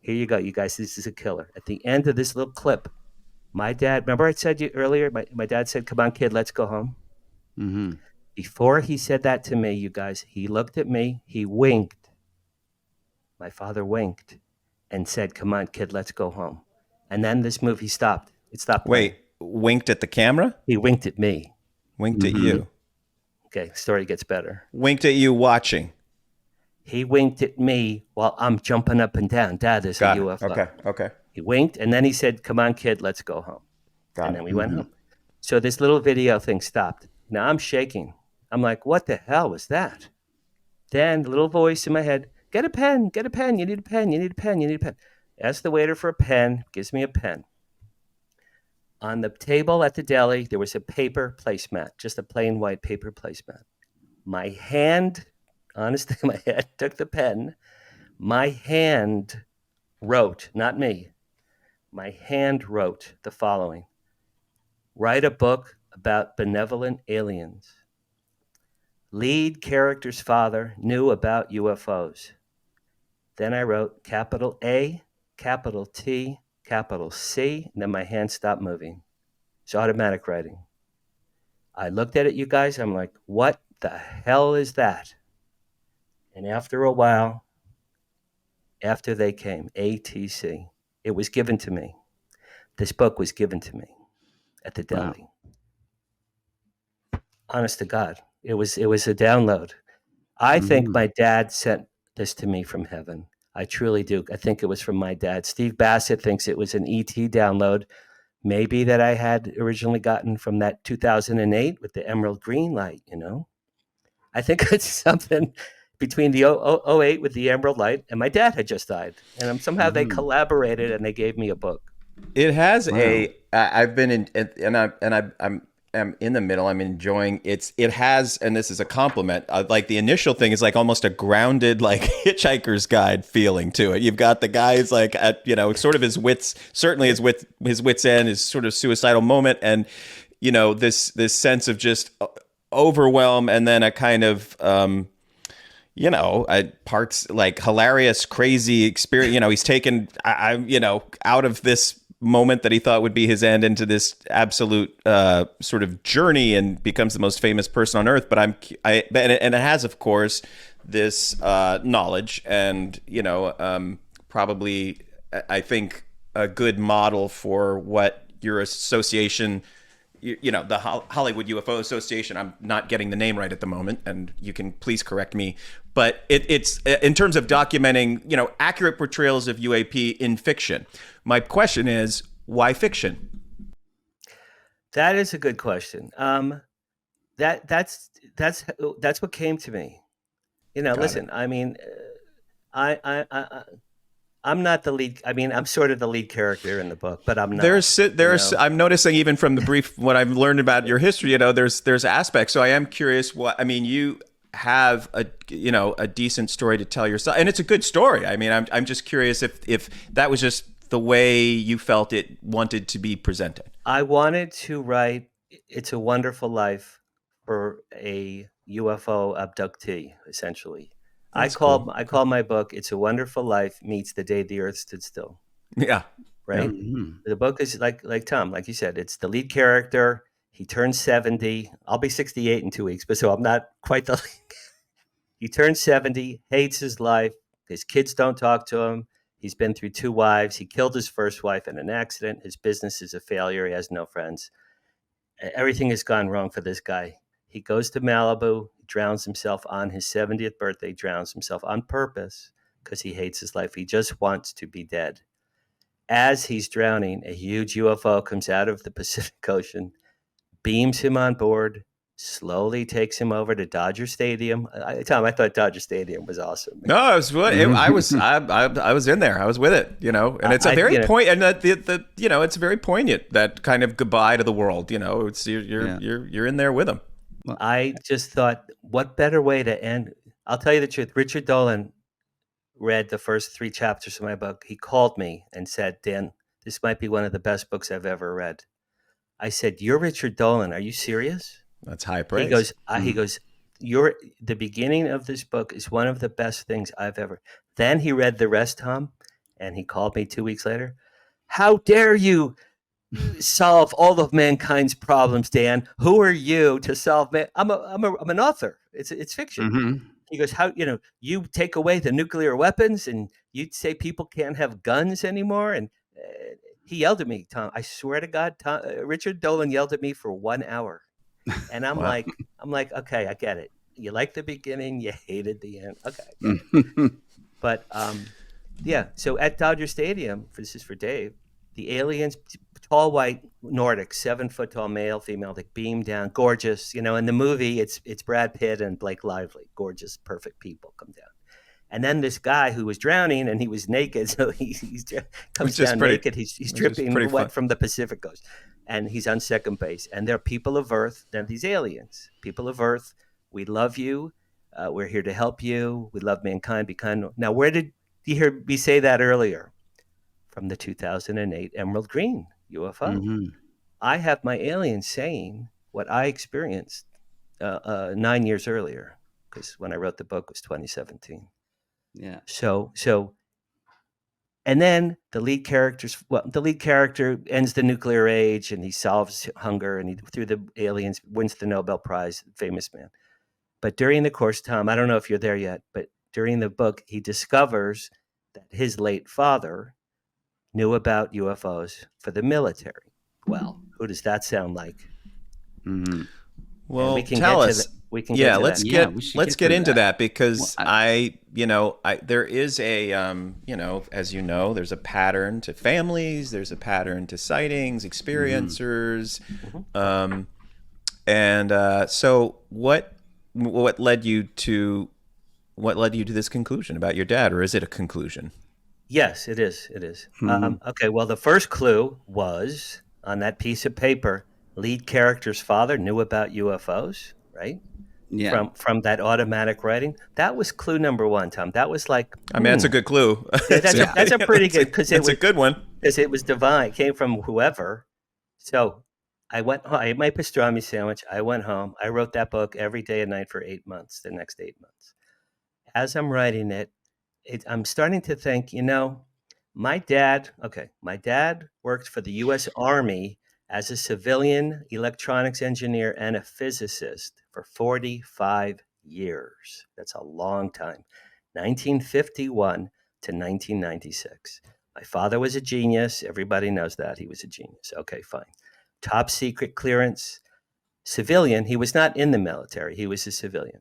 Here you go, you guys, this is a killer. At the end of this little clip, my dad, remember I said you earlier, my dad said, come on, kid, let's go home. Mm-hmm. Before he said that to me, you guys, he looked at me, he winked. My father winked and said, come on, kid, let's go home. And then this movie stopped. It stopped. Wait, winked at the camera? He winked at me. Winked at you. Okay, story gets better. Winked at you watching. He winked at me while I'm jumping up and down. Dad, there's a UFO. Okay. He winked, and then he said, come on, kid, let's go home. And then we went home. So this little video thing stopped. Now I'm shaking. I'm like, what the hell was that? Then the little voice in my head, get a pen, you need a pen. Ask the waiter for a pen, gives me a pen. On the table at the deli, there was a paper placemat, just a plain white paper placemat. My hand, honestly, my hand took the pen. My hand wrote, not me, my hand wrote the following. Write a book about benevolent aliens. Lead character's father knew about UFOs. Then I wrote capital A, capital T, capital C, and then my hand stopped moving. It's automatic writing. I looked at it, you guys. I'm like, what the hell is that? And after a while, after they came, ATC, it was given to me. This book was given to me at the deli. Wow. Honest to God, it was a download. I think my dad sent this to me from heaven. I truly do. I think it was from my dad. Steve Bassett thinks it was an ET download, maybe that I had originally gotten from that 2008 with the emerald green light, you know? I think it's something between the 08 with the emerald light, and my dad had just died. And somehow they collaborated and they gave me a book. It has I've been in, I'm in the middle. I'm enjoying it has, and this is a compliment. Like the initial thing is like almost a grounded, like Hitchhiker's Guide feeling to it. You've got the guys like at, sort of his wits end, his sort of suicidal moment. And, this sense of just overwhelm. And then a kind of, parts like hilarious, crazy experience. He's taken, out of this moment that he thought would be his end into this absolute sort of journey and becomes the most famous person on earth. But and it has, of course, this knowledge and, probably, I think, a good model for what your association, the Hollywood UFO Association, I'm not getting the name right at the moment, and you can please correct me, but it's in terms of documenting, accurate portrayals of UAP in fiction. My question is, why fiction? That is a good question. That's what came to me. Listen, I mean, I'm not the lead. I mean, I'm sort of the lead character in the book, but I'm not. I'm noticing even from the brief, what I've learned about your history, there's aspects. So I am curious you have a decent story to tell yourself, and it's a good story. I mean, I'm just curious if that was just the way you felt it wanted to be presented. I wanted to write It's a Wonderful Life for a UFO abductee, essentially. That's cool. I call my book It's a Wonderful Life meets The Day the Earth Stood Still. Yeah. Right? Yeah. The book is like Tom, like you said, it's the lead character. He turns 70. I'll be 68 in 2 weeks, but so I'm not quite the lead. He turns 70, hates his life. His kids don't talk to him. He's been through 2 wives. He killed his first wife in an accident. His business is a failure. He has no friends. Everything has gone wrong for this guy. He goes to Malibu, drowns himself on his 70th birthday, drowns himself on purpose because he hates his life. He just wants to be dead. As he's drowning, a huge UFO comes out of the Pacific Ocean, beams him on board, slowly takes him over to Dodger Stadium. Tom, I thought Dodger Stadium was awesome. No, I was in there. I was with it, and it's a very and it's very poignant, that kind of goodbye to the world. It's you're in there with him. I just thought, what better way to end? I'll tell you the truth. Richard Dolan read the first 3 chapters of my book. He called me and said, Dan, this might be one of the best books I've ever read. I said, you're Richard Dolan. Are you serious? That's high praise. He goes, the beginning of this book is one of the best things I've ever. Then he read the rest, Tom, and he called me 2 weeks later. How dare you solve all of mankind's problems, Dan? Who are you to solve man? I'm an author. It's fiction. Mm-hmm. He goes, how, you take away the nuclear weapons and you say people can't have guns anymore. And he yelled at me, Tom. I swear to God, Richard Dolan yelled at me for 1 hour. And I'm like, okay, I get it. You like the beginning, you hated the end. Okay. But so at Dodger Stadium, this is for Dave, the aliens, tall white Nordic, 7 foot tall male, female, they beam down, gorgeous. In the movie, it's Brad Pitt and Blake Lively, gorgeous, perfect people come down. And then this guy who was drowning and he was naked, so he comes down naked. He's dripping wet from the Pacific Coast, and he's on second base. And they're people of Earth. They're these aliens, people of Earth. We love you. We're here to help you. We love mankind. Be kind. Now, where did you hear me say that earlier? From the 2008 Emerald Green UFO. Mm-hmm. I have my aliens saying what I experienced 9 years earlier, because when I wrote the book was 2017. Yeah. So, and then the lead character ends the nuclear age, and he solves hunger, and through the aliens wins the Nobel Prize, famous man. But during the course, Tom, I don't know if you're there yet, but during the book, he discovers that his late father knew about UFOs for the military. Well, who does that sound like? Mm-hmm. Well, we can tell get us. To we can yeah, get to let's that. get we should let's get get to into that. that because Well, there is a as you know, there's a pattern to families, there's a pattern to sightings, experiencers, so what led you to this conclusion about your dad, or is it a conclusion? Yes, it is. It is. Okay. Well, the first clue was on that piece of paper. Lead character's father knew about UFOs, right? Yeah. From that automatic writing. That was clue number one, Tom. That was like, I mean, that's a good clue. Yeah, that's a pretty good, because it's a good one. Because it was divine. It came from whoever. So I went home. I ate my pastrami sandwich. I went home. I wrote that book every day and night for 8 months, the next 8 months. As I'm writing it, I'm starting to think, my dad worked for the U.S. Army as a civilian electronics engineer and a physicist for 45 years. That's a long time, 1951 to 1996. My father was a genius. Everybody knows that. He was a genius. Okay, fine. Top secret clearance, civilian. He was not in the military. He was a civilian.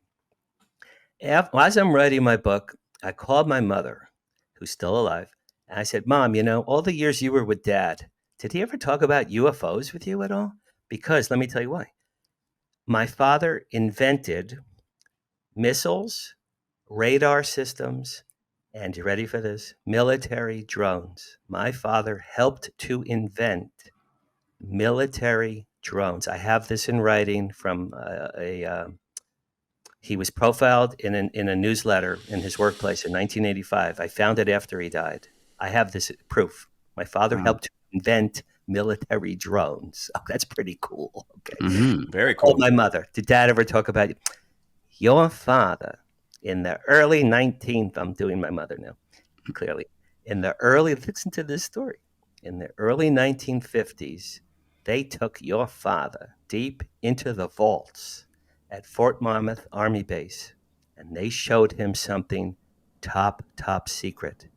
As I'm writing my book, I called my mother, who's still alive, and I said, Mom, all the years you were with Dad, did he ever talk about UFOs with you at all? Because let me tell you why. My father invented missiles, radar systems, and you ready for this? Military drones. My father helped to invent military drones. I have this in writing from he was profiled in a newsletter in his workplace in 1985. I found it after he died. I have this proof. My father helped to invent military drones. Oh, that's pretty cool. Okay. Very cool. My mother. Did Dad ever talk about your father in the early 19th? I'm doing my mother now, clearly. Listen to this story. In the early 1950s, they took your father deep into the vaults at Fort Monmouth Army Base, and they showed him something top secret.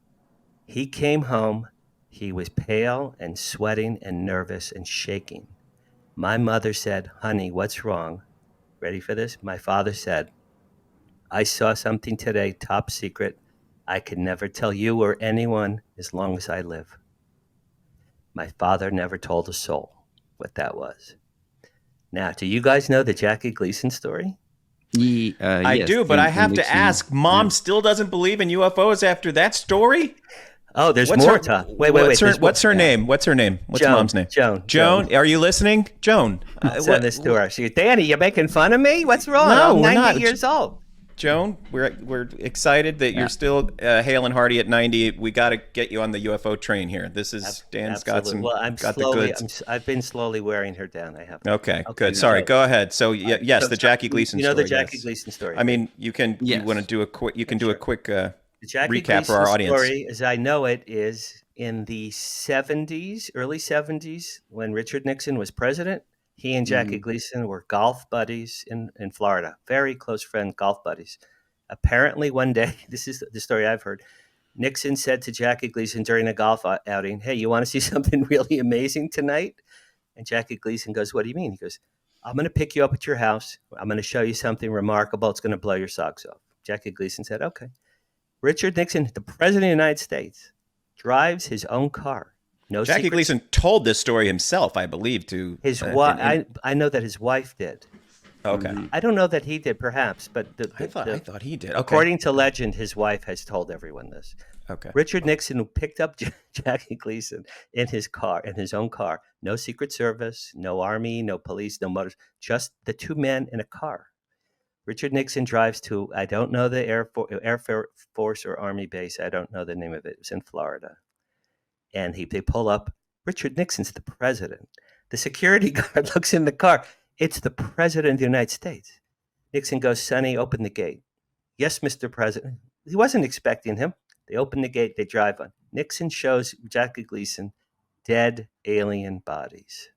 He came home. He was pale and sweating and nervous and shaking. My mother said, honey, what's wrong? Ready for this? My father said, I saw something today, top secret. I can never tell you or anyone as long as I live. My father never told a soul what that was. Now, do you guys know the Jackie Gleason story? I yes, do, but I have to ask, Mom still doesn't believe in UFOs after that story? Oh, there's more, Tom. Wait. What's her name? What's her name? What's Joan, Mom's name? Joan. Are you listening? Joan. Send this to her. Danny, you're making fun of me? What's wrong? No, I'm we're 90 not. years old. Joan, we're excited that you're still hale and hearty at 90. We got to get you on the UFO train here. This is Dan's got some. Well, got the goods. I've been slowly wearing her down. I have. Okay, good. Sorry, go ahead. So yes, the Jackie Gleason story. The Jackie Gleason story. I mean, you can. Yes. You want to do a quick? You can do a quick the Jackie recap for Gleason our audience. Story, as I know it, is in the 70s, early 70s, when Richard Nixon was president. He and Jackie Gleason were golf buddies in Florida. Very close friend, golf buddies. Apparently one day, this is the story I've heard, Nixon said to Jackie Gleason during a golf outing, hey, you want to see something really amazing tonight? And Jackie Gleason goes, what do you mean? He goes, I'm going to pick you up at your house. I'm going to show you something remarkable. It's going to blow your socks off. Jackie Gleason said, okay. Richard Nixon, the president of the United States, drives his own car. Jackie Gleason told this story himself, I believe, to his wife. I know that his wife did. Okay. I don't know that he did, perhaps, but I thought he did. Okay. According to legend, his wife has told everyone this. Okay. Richard Nixon picked up Jackie Gleason in his car, in his own car. No Secret Service, no Army, no police, no motors, just the two men in a car. Richard Nixon drives to, I don't know the Air Force or Army base. I don't know the name of it. It was in Florida. And they pull up. Richard Nixon's the president. The security guard looks in the car. It's the president of the United States. Nixon goes, Sonny, open the gate. Yes, Mr. President. He wasn't expecting him. They open the gate, they drive on. Nixon shows Jackie Gleason dead alien bodies.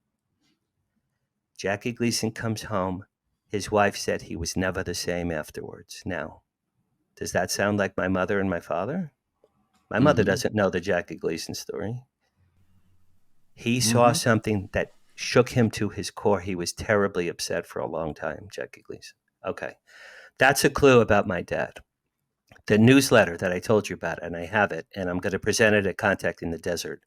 Jackie Gleason comes home. His wife said he was never the same afterwards. Now, does that sound like my mother and my father? My mother doesn't know the Jackie Gleason story. He saw something that shook him to his core. He was terribly upset for a long time, Jackie Gleason. Okay. That's a clue about my dad. The newsletter that I told you about, and I have it, and I'm going to present it at Contact in the Desert.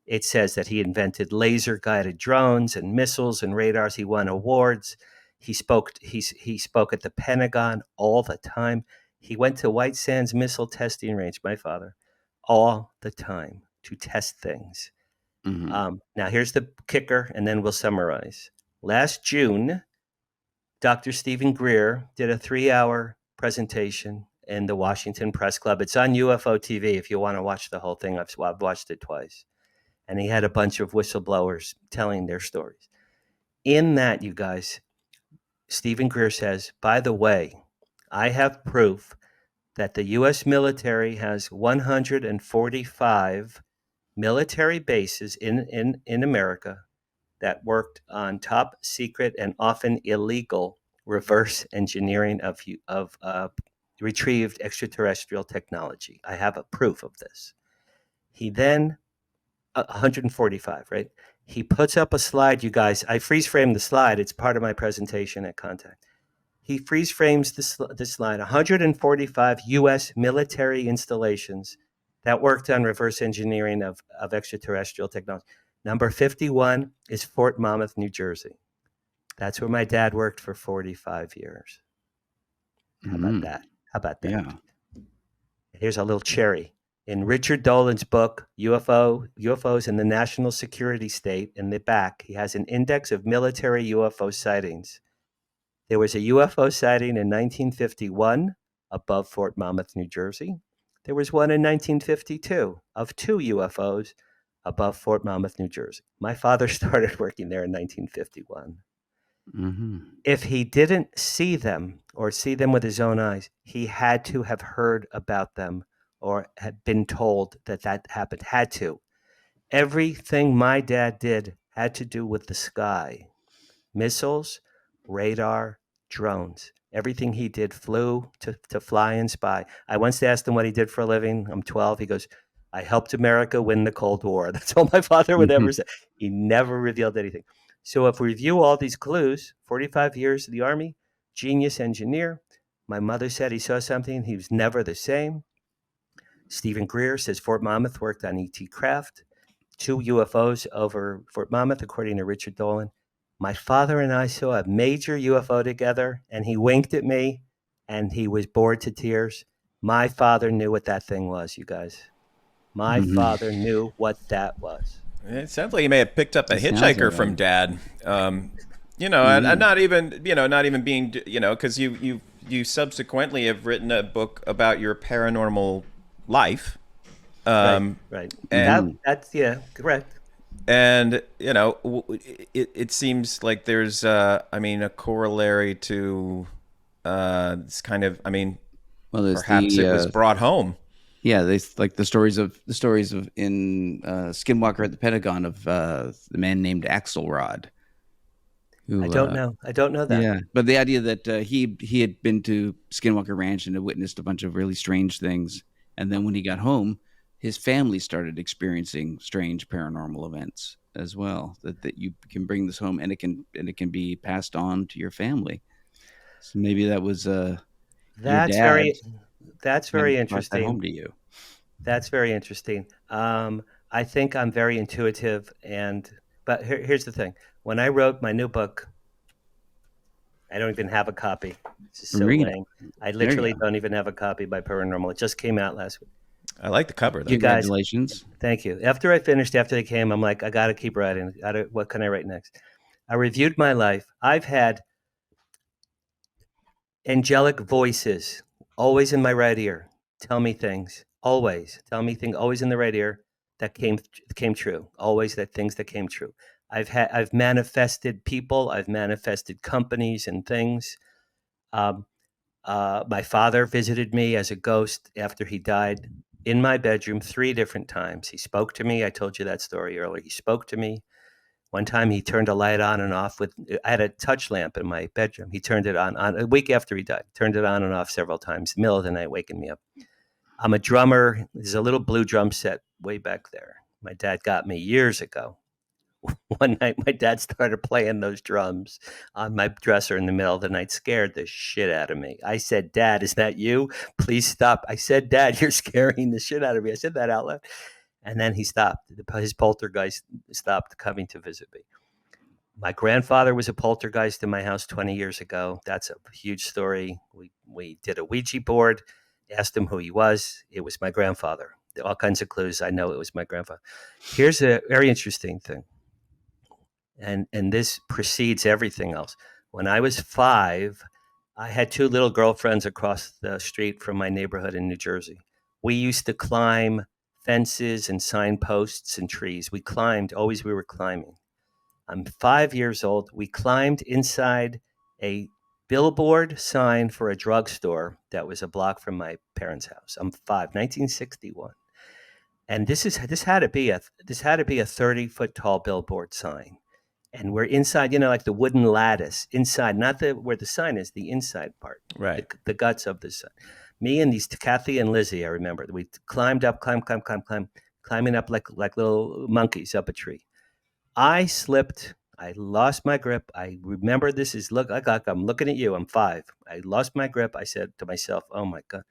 It says that he invented laser-guided drones and missiles and radars. He won awards. He spoke at the Pentagon all the time. He went to White Sands Missile Testing Range, my father, all the time to test things. Now, here's the kicker, and then we'll summarize. Last June, Dr. Stephen Greer did a 3-hour presentation in the Washington Press Club. It's on UFO TV if you want to watch the whole thing. I've watched it twice. And he had a bunch of whistleblowers telling their stories. In that, you guys, Stephen Greer says, by the way, I have proof that the U.S. military has 145 military bases in America that worked on top secret and often illegal reverse engineering of retrieved extraterrestrial technology. I have a proof of this. He then, 145, right? He puts up a slide, you guys. I freeze framed the slide. It's part of my presentation at Contact. He freeze frames this slide, 145 U.S. military installations that worked on reverse engineering of extraterrestrial technology. Number 51 is Fort Monmouth, New Jersey. That's where my dad worked for 45 years. How about that? Yeah. Here's a little cherry. In Richard Dolan's book, UFOs in the National Security State, in the back, he has an index of military UFO sightings. There was a UFO sighting in 1951 above Fort Monmouth, New Jersey. There was one in 1952 of 2 UFOs above Fort Monmouth, New Jersey. My father started working there in 1951. If he didn't see them or see them with his own eyes, he had to have heard about them or had been told that happened. Had to. Everything my dad did had to do with the sky. Missiles, radar, drones. Everything he did flew to fly and spy. I once asked him what he did for a living. I'm 12. He goes, I helped America win the Cold War. That's all my father would ever say. He never revealed anything. So if we review all these clues, 45 years in the Army, genius engineer. My mother said he saw something. He was never the same. Stephen Greer says Fort Monmouth worked on ET craft. 2 UFOs over Fort Monmouth, according to Richard Dolan. My father and I saw a major UFO together, and he winked at me, and he was bored to tears. My father knew what that thing was, you guys. My father knew what that was. It sounds like he may have picked up a hitchhiker from Dad. And not even being, because you subsequently have written a book about your paranormal life. Right. And that's correct. And it seems like there's a corollary to this kind of perhaps it was brought home. Yeah, they like the stories of in Skinwalker at the Pentagon of the man named Axelrod. Who, I don't know that. Yeah, but the idea that he had been to Skinwalker Ranch and had witnessed a bunch of really strange things, and then when he got home, his family started experiencing strange paranormal events as well. That you can bring this home, and it can be passed on to your family. So maybe that was that's very interesting. That home to you. That's very interesting. I think I'm very intuitive, but here's the thing: when I wrote my new book, I don't even have a copy. It's just so lame. I literally don't even have a copy by Paranormal. It just came out last week. I like the cover, though. Congratulations. Thank you. After they came, I'm like, I got to keep writing. What can I write next? I reviewed my life. I've had angelic voices always in my right ear. Tell me things. Always. Tell me things. Always in the right ear that came true. Always things that came true. I've manifested people. I've manifested companies and things. Um, my father visited me as a ghost after he died in my bedroom 3 different times. He spoke to me. I told you that story earlier. He spoke to me. One time he turned a light on and off I had a touch lamp in my bedroom. He turned it on a week after he died, turned it on and off several times, middle of the night, waking me up. I'm a drummer. There's a little blue drum set way back there. My dad got me years ago. One night, my dad started playing those drums on my dresser in the middle of the night, scared the shit out of me. I said, Dad, is that you? Please stop. I said, Dad, you're scaring the shit out of me. I said that out loud. And then he stopped. His poltergeist stopped coming to visit me. My grandfather was a poltergeist in my house 20 years ago. That's a huge story. We did a Ouija board, asked him who he was. It was my grandfather. All kinds of clues. I know it was my grandfather. Here's a very interesting thing. And this precedes everything else. When I was 5, I had 2 little girlfriends across the street from my neighborhood in New Jersey. We used to climb fences and signposts and trees. We were climbing. I'm 5 years old. We climbed inside a billboard sign for a drugstore that was a block from my parents' house. I'm 5, 1961. And this had to be a 30-foot tall billboard sign. And we're inside, like the wooden lattice inside, not where the sign is, the inside part, right? The guts of the sign. Me and these Kathy and Lizzie, I remember, we climbed up, climbing up like little monkeys up a tree. I slipped. I lost my grip. I remember I'm looking at you. I'm 5. I lost my grip. I said to myself, oh my God.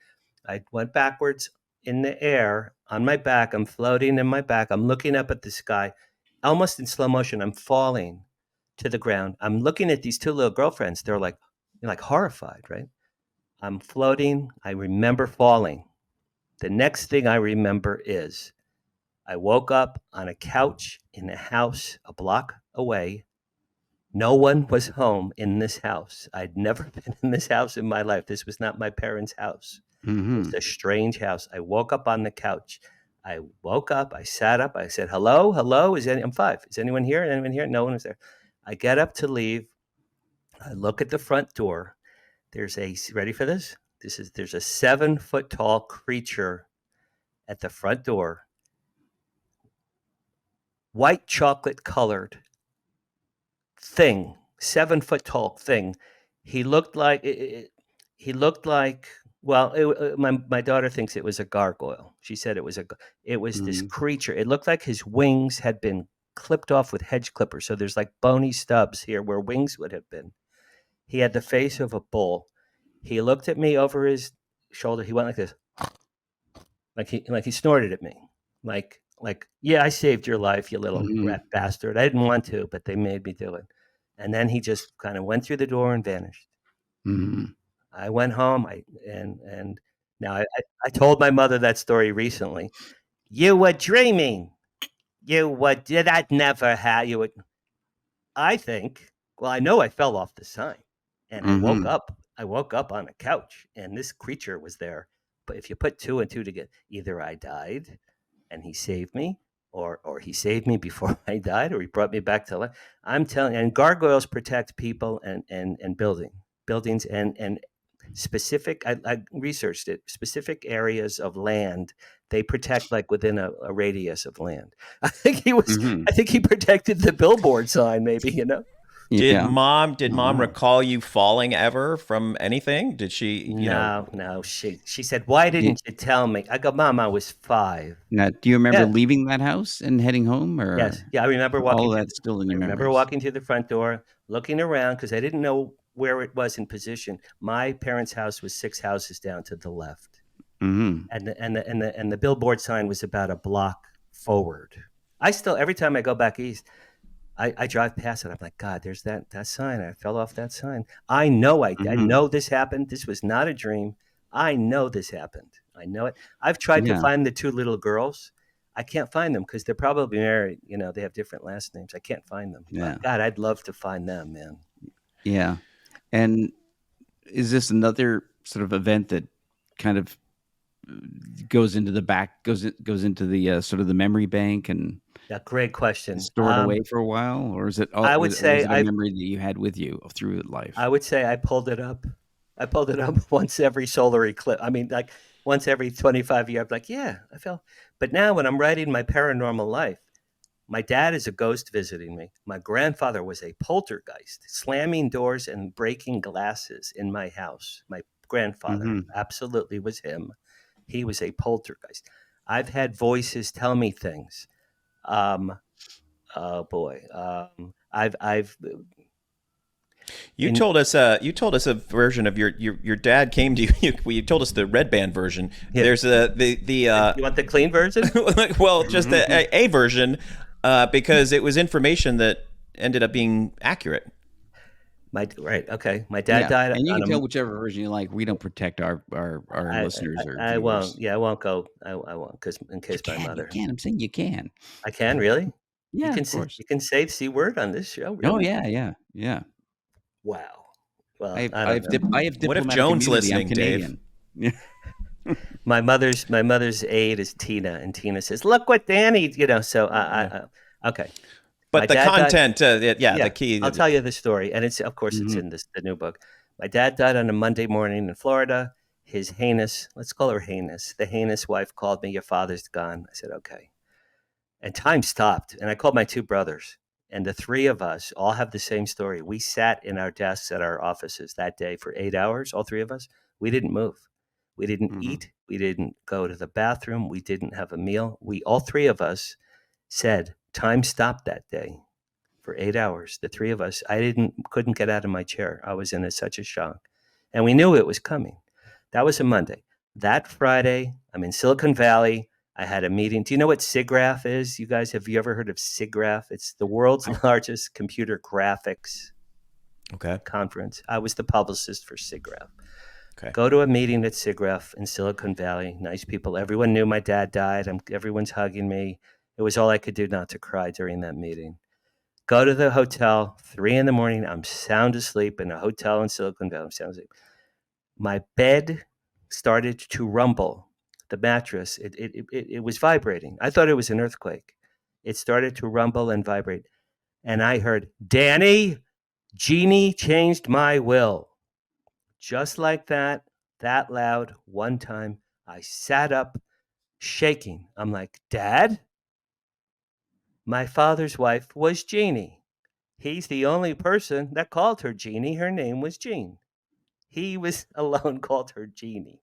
I went backwards in the air on my back. I'm floating in my back. I'm looking up at the sky. Almost in slow motion, I'm falling to the ground. I'm looking at these 2 little girlfriends. They're like horrified, right? I'm floating. I remember falling. The next thing I remember is I woke up on a couch in a house a block away. No one was home in this house. I'd never been in this house in my life. This was not my parents' house. Mm-hmm. It's a strange house. I woke up on the couch. I woke up, I sat up, I said, hello? I'm 5. Is anyone here? No one was there. I get up to leave. I look at the front door. Ready for this? There's a 7-foot tall creature at the front door. White chocolate colored thing, 7-foot tall thing. He looked like, my daughter thinks it was a gargoyle. She said it was this creature. It looked like his wings had been clipped off with hedge clippers. So there's like bony stubs here where wings would have been. He had the face of a bull. He looked at me over his shoulder. He went like this, like he snorted at me, like, yeah, I saved your life, you little rat bastard. I didn't want to, but they made me do it. And then he just kind of went through the door and vanished. Mm-hmm. I went home. And now I told my mother that story recently. You were dreaming. That never had you. I think. Well, I know I fell off the sign, and I woke up. I woke up on a couch, and this creature was there. But if you put 2 and 2 together, either I died, and he saved me, or he saved me before I died, or he brought me back to life. I'm telling you, and gargoyles protect people and buildings and specific. I researched it. Specific areas of land they protect, like within a radius of land. I think he was. I think he protected the billboard sign. Maybe Did mom recall you falling ever from anything? Did she? No. She said, "Why didn't you tell me?" I go, "Mom, I was 5." Now, do you remember leaving that house and heading home? Or yes, yeah, I remember walking. All that's still in your memory. I remember walking through the front door, looking around because I didn't know where it was in position. My parents' house was 6 houses down to the left, and the billboard sign was about a block forward. I still, every time I go back east, I drive past it. I'm like, God, there's that sign. I fell off that sign. I know I know this happened. This was not a dream. I know this happened. I know it. I've tried to find the 2 little girls. I can't find them because they're probably married. They have different last names. I can't find them. Yeah. God, I'd love to find them, man. Yeah. And is this another sort of event that kind of goes into the sort of the memory bank and great question. Stored away for a while, or is it? I would say a memory that you had with you through life. I would say I pulled it up I pulled it up once every solar eclipse. I mean, like once every 25 years. I'm like, yeah, I felt. But now when I'm writing my paranormal life, my dad is a ghost visiting me. My grandfather was a poltergeist, slamming doors and breaking glasses in my house. My grandfather absolutely was him. He was a poltergeist. I've had voices tell me things. Oh boy. I've You told us a version of your dad came to you. You told us the red band version. Yeah. There's the you want the clean version? well, just a version because it was information that ended up being accurate. Right. Okay. My dad died. And you can tell whichever version you like. We don't protect our listeners or I viewers. won't. Yeah, I won't go. I won't because in case my mother. You can. I'm saying you can. I can really. Yeah, you can of course. You can say the C word on this show. Really? Oh yeah. Wow. Well, I have diplomatic What if Joan's immunity. listening, I'm Canadian. Dave? my mother's aide is Tina, and Tina says, "Look what Danny," So okay. But the content, the key. I'll tell you the story, and it's of course it's in the new book. My dad died on a Monday morning in Florida. His heinous, let's call her heinous, the heinous wife called me. Your father's gone. I said okay, and time stopped, and I called my two brothers. And the three of us all have the same story. We sat in our desks at our offices that day for 8 hours, all three of us. We didn't move. We didn't eat. We didn't go to the bathroom. We didn't have a meal. All three of us said, time stopped that day for 8 hours. The three of us, couldn't get out of my chair. I was in such a shock. And we knew it was coming. That was a Monday. That Friday, I'm in Silicon Valley. I had a meeting. Do you know what SIGGRAPH is? You guys, have you ever heard of SIGGRAPH? It's the world's largest computer graphics conference. I was the publicist for SIGGRAPH. Okay. Go to a meeting at SIGGRAPH in Silicon Valley. Nice people. Everyone knew my dad died. Everyone's hugging me. It was all I could do not to cry during that meeting. Go to the hotel, 3 a.m. I'm sound asleep in a hotel in Silicon Valley. I'm sound asleep. My bed started to rumble. The mattress, it was vibrating. I thought it was an earthquake. It started to rumble and vibrate. And I heard, Danny, Jeannie changed my will. Just like that loud, one time. I sat up, shaking. I'm like, Dad? My father's wife was Jeannie. He's the only person that called her Jeannie. Her name was Jean. He was alone called her Jeannie.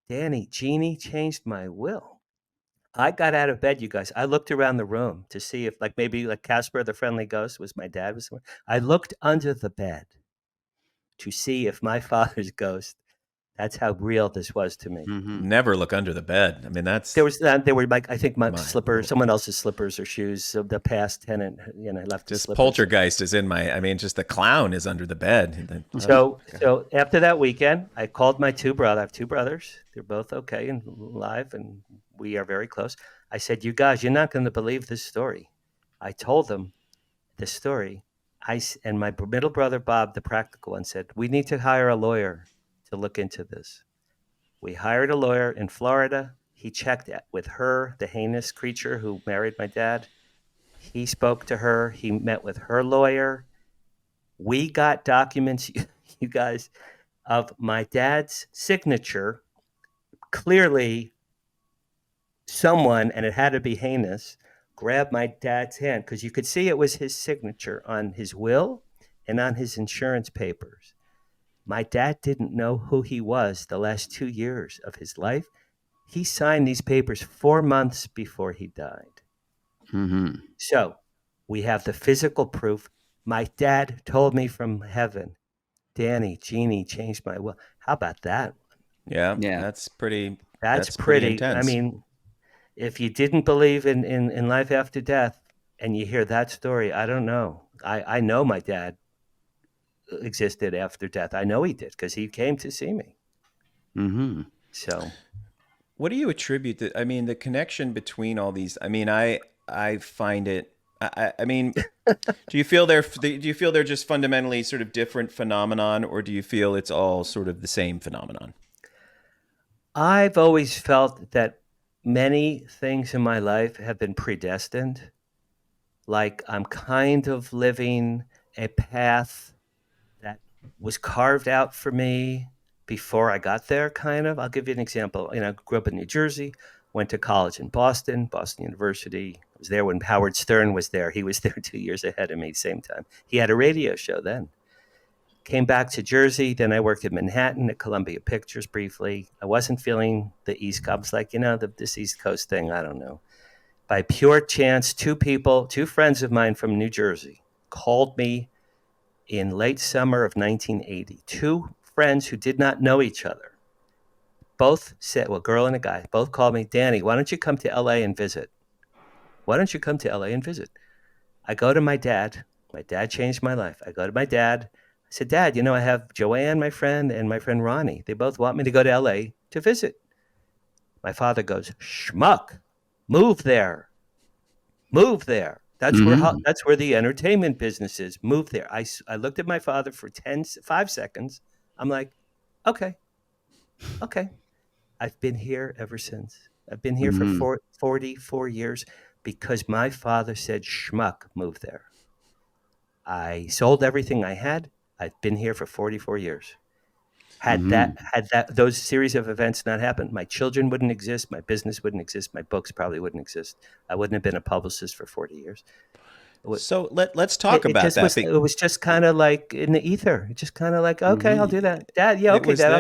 Danny, Jeannie changed my will. I got out of bed, you guys. I looked around the room to see if maybe Casper the Friendly Ghost was my dad. I looked under the bed to see if my father's ghost. That's how real this was to me. Never look under the bed. I mean, there were I think my slippers, someone else's slippers or shoes. The past tenant, left. Just poltergeist is in my. I mean, just the clown is under the bed. So after that weekend, I called my two brothers. I have two brothers. They're both okay and alive, and we are very close. I said, "You guys, you're not going to believe this story." I told them the story. And my middle brother Bob, the practical one, said, "We need to hire a lawyer to look into this." We hired a lawyer in Florida. He checked with her, the heinous creature who married my dad. He spoke to her. He met with her lawyer. We got documents, you guys, of my dad's signature. Clearly, someone, and it had to be heinous, grabbed my dad's hand because you could see it was his signature on his will and on his insurance papers. My dad didn't know who he was the last 2 years of his life. He signed these papers 4 months before he died. So we have the physical proof. My dad told me from heaven, Danny, Jeannie changed my will. How about that? Yeah. That's pretty intense. I mean, if you didn't believe in life after death and you hear that story, I don't know. I know my dad existed after death. I know he did because he came to see me. So what do you attribute the connection between all these? I mean, I find it, I mean, do you feel they're just fundamentally sort of different phenomenon, or do you feel it's all sort of the same phenomenon? I've always felt that many things in my life have been predestined. Like I'm kind of living a path that was carved out for me before I got there, kind of. I'll give you an example. I grew up in New Jersey, went to college in Boston University. I was there when Howard Stern was there. He was there 2 years ahead of me, same time. He had a radio show then. Came back to Jersey. Then I worked in Manhattan at Columbia Pictures briefly. I wasn't feeling the East Coast. I was like, this East Coast thing, I don't know. By pure chance, two friends of mine from New Jersey called me in late summer of 1980. Two friends who did not know each other. Both said, a girl and a guy, both called me, Danny, why don't you come to LA and visit? Why don't you come to LA and visit? I go to my dad. My dad changed my life. I go to my dad. I said, Dad, I have Joanne, my friend, and my friend Ronnie. They both want me to go to LA to visit. My father goes, schmuck, move there. Move there. That's where the entertainment business is. Move there. I looked at my father for 5 seconds. I'm like, okay. I've been here ever since. I've been here for 44 years because my father said, schmuck, move there. I sold everything I had. I've been here for 44 years. Had those series of events not happened, my children wouldn't exist, my business wouldn't exist, my books probably wouldn't exist. I wouldn't have been a publicist for 40 years. So let's talk about that. It was just kind of like in the ether. It's just kind of like, okay, I'll do that. Dad, yeah, okay, Dad,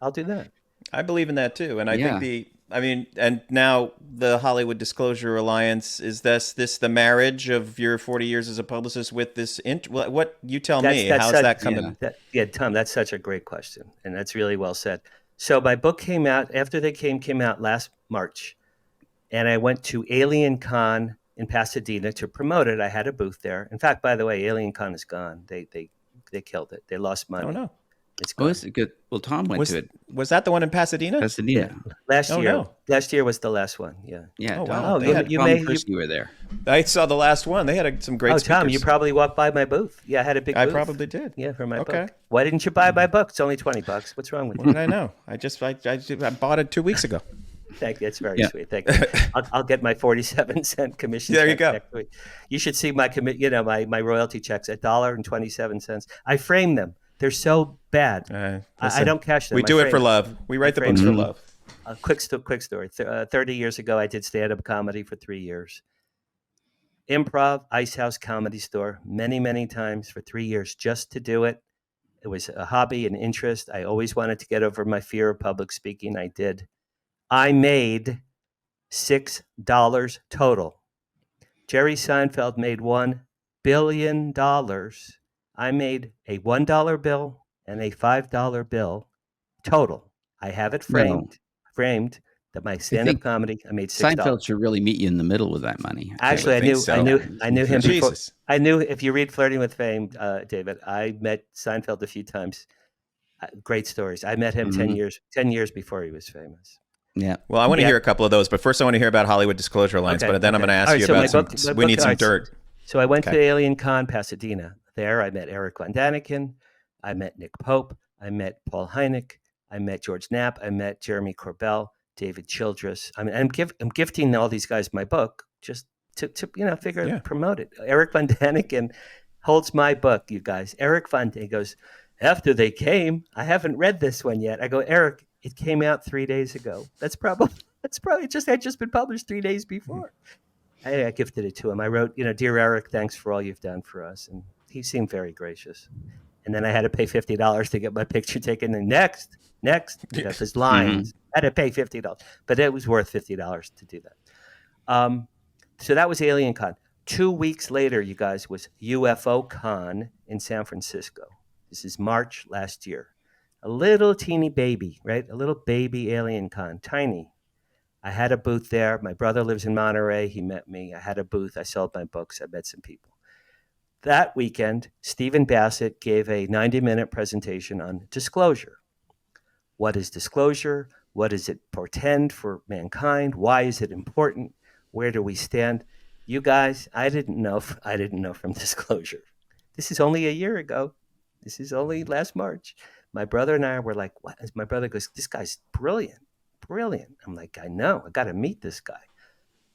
I'll do that. I believe in that too. And I think and now the Hollywood Disclosure Alliance, is this the marriage of your 40 years as a publicist with this? What you tell me, how's that coming? Tom, that's such a great question. And that's really well said. So my book came out after they came out last March. And I went to Alien Con in Pasadena to promote it. I had a booth there. In fact, by the way, Alien Con is gone. They killed it. They lost money. Oh, no. It's gone. Oh, is it good? Well, Tom went to it. Was that the one in Pasadena? Pasadena. Yeah. Last year. No. Last year was the last one. Yeah. Yeah. Oh, Tom, wow. you were there. I saw the last one. They had some great speakers. Tom, you probably walked by my booth. Yeah, I had a big booth. I probably did. Yeah, for my book. Why didn't you buy my book? It's only $20. What's wrong with you? What did I know? I bought it 2 weeks ago. Thank you. That's very sweet. Thank you. I'll get my 47-cent commission. There you go. Next week. You should see my my royalty checks, $1.27. I frame them. They're so bad. I don't cash them. We do it for love. We write the books for love. A quick story. 30 years ago, I did stand-up comedy for 3 years. Improv, Ice House Comedy Store, many, many times for 3 years just to do it. It was a hobby, an interest. I always wanted to get over my fear of public speaking. I did. I made $6 total. Jerry Seinfeld made $1 billion. I made a $1 bill and a $5 bill total. I have it framed that my stand-up comedy. I made $6. Seinfeld should really meet you in the middle with that money. Actually, I knew him before. I knew if you read Flirting with Fame, David, I met Seinfeld a few times. Great stories. I met him 10 years before he was famous. Yeah. Well, I want to hear a couple of those, but first I want to hear about Hollywood Disclosure Alliance. But then I'm going to ask you about we need some dirt. So I went to Alien Con, Pasadena. There I met Eric Von Daniken. I met Nick Pope. I met Paul Hynek. I met George Knapp. I met Jeremy Corbell, David Childress. I mean, I'm gifting all these guys my book just to promote it. Eric Von Daniken holds my book, you guys. Eric Von Daniken goes, after they came, I haven't read this one yet. I go, Eric, it came out 3 days ago. That's probably had just been published 3 days before. I gifted it to him. I wrote, Dear Eric, thanks for all you've done for us. And he seemed very gracious. And then I had to pay $50 to get my picture taken. And next, his lines. I had to pay $50. But it was worth $50 to do that. So that was Alien Con. 2 weeks later, you guys, was UFO Con in San Francisco. This is March last year. A little teeny baby, right? A little baby Alien Con, tiny. I had a booth there. My brother lives in Monterey. He met me. I had a booth. I sold my books. I met some people. That weekend, Stephen Bassett gave a 90-minute presentation on disclosure. What is disclosure? What does it portend for mankind? Why is it important? Where do we stand? You guys, I didn't know from disclosure. This is only a year ago. This is only last March. My brother and I were like, what? My brother goes, this guy's brilliant. I'm like, I know. I got to meet this guy.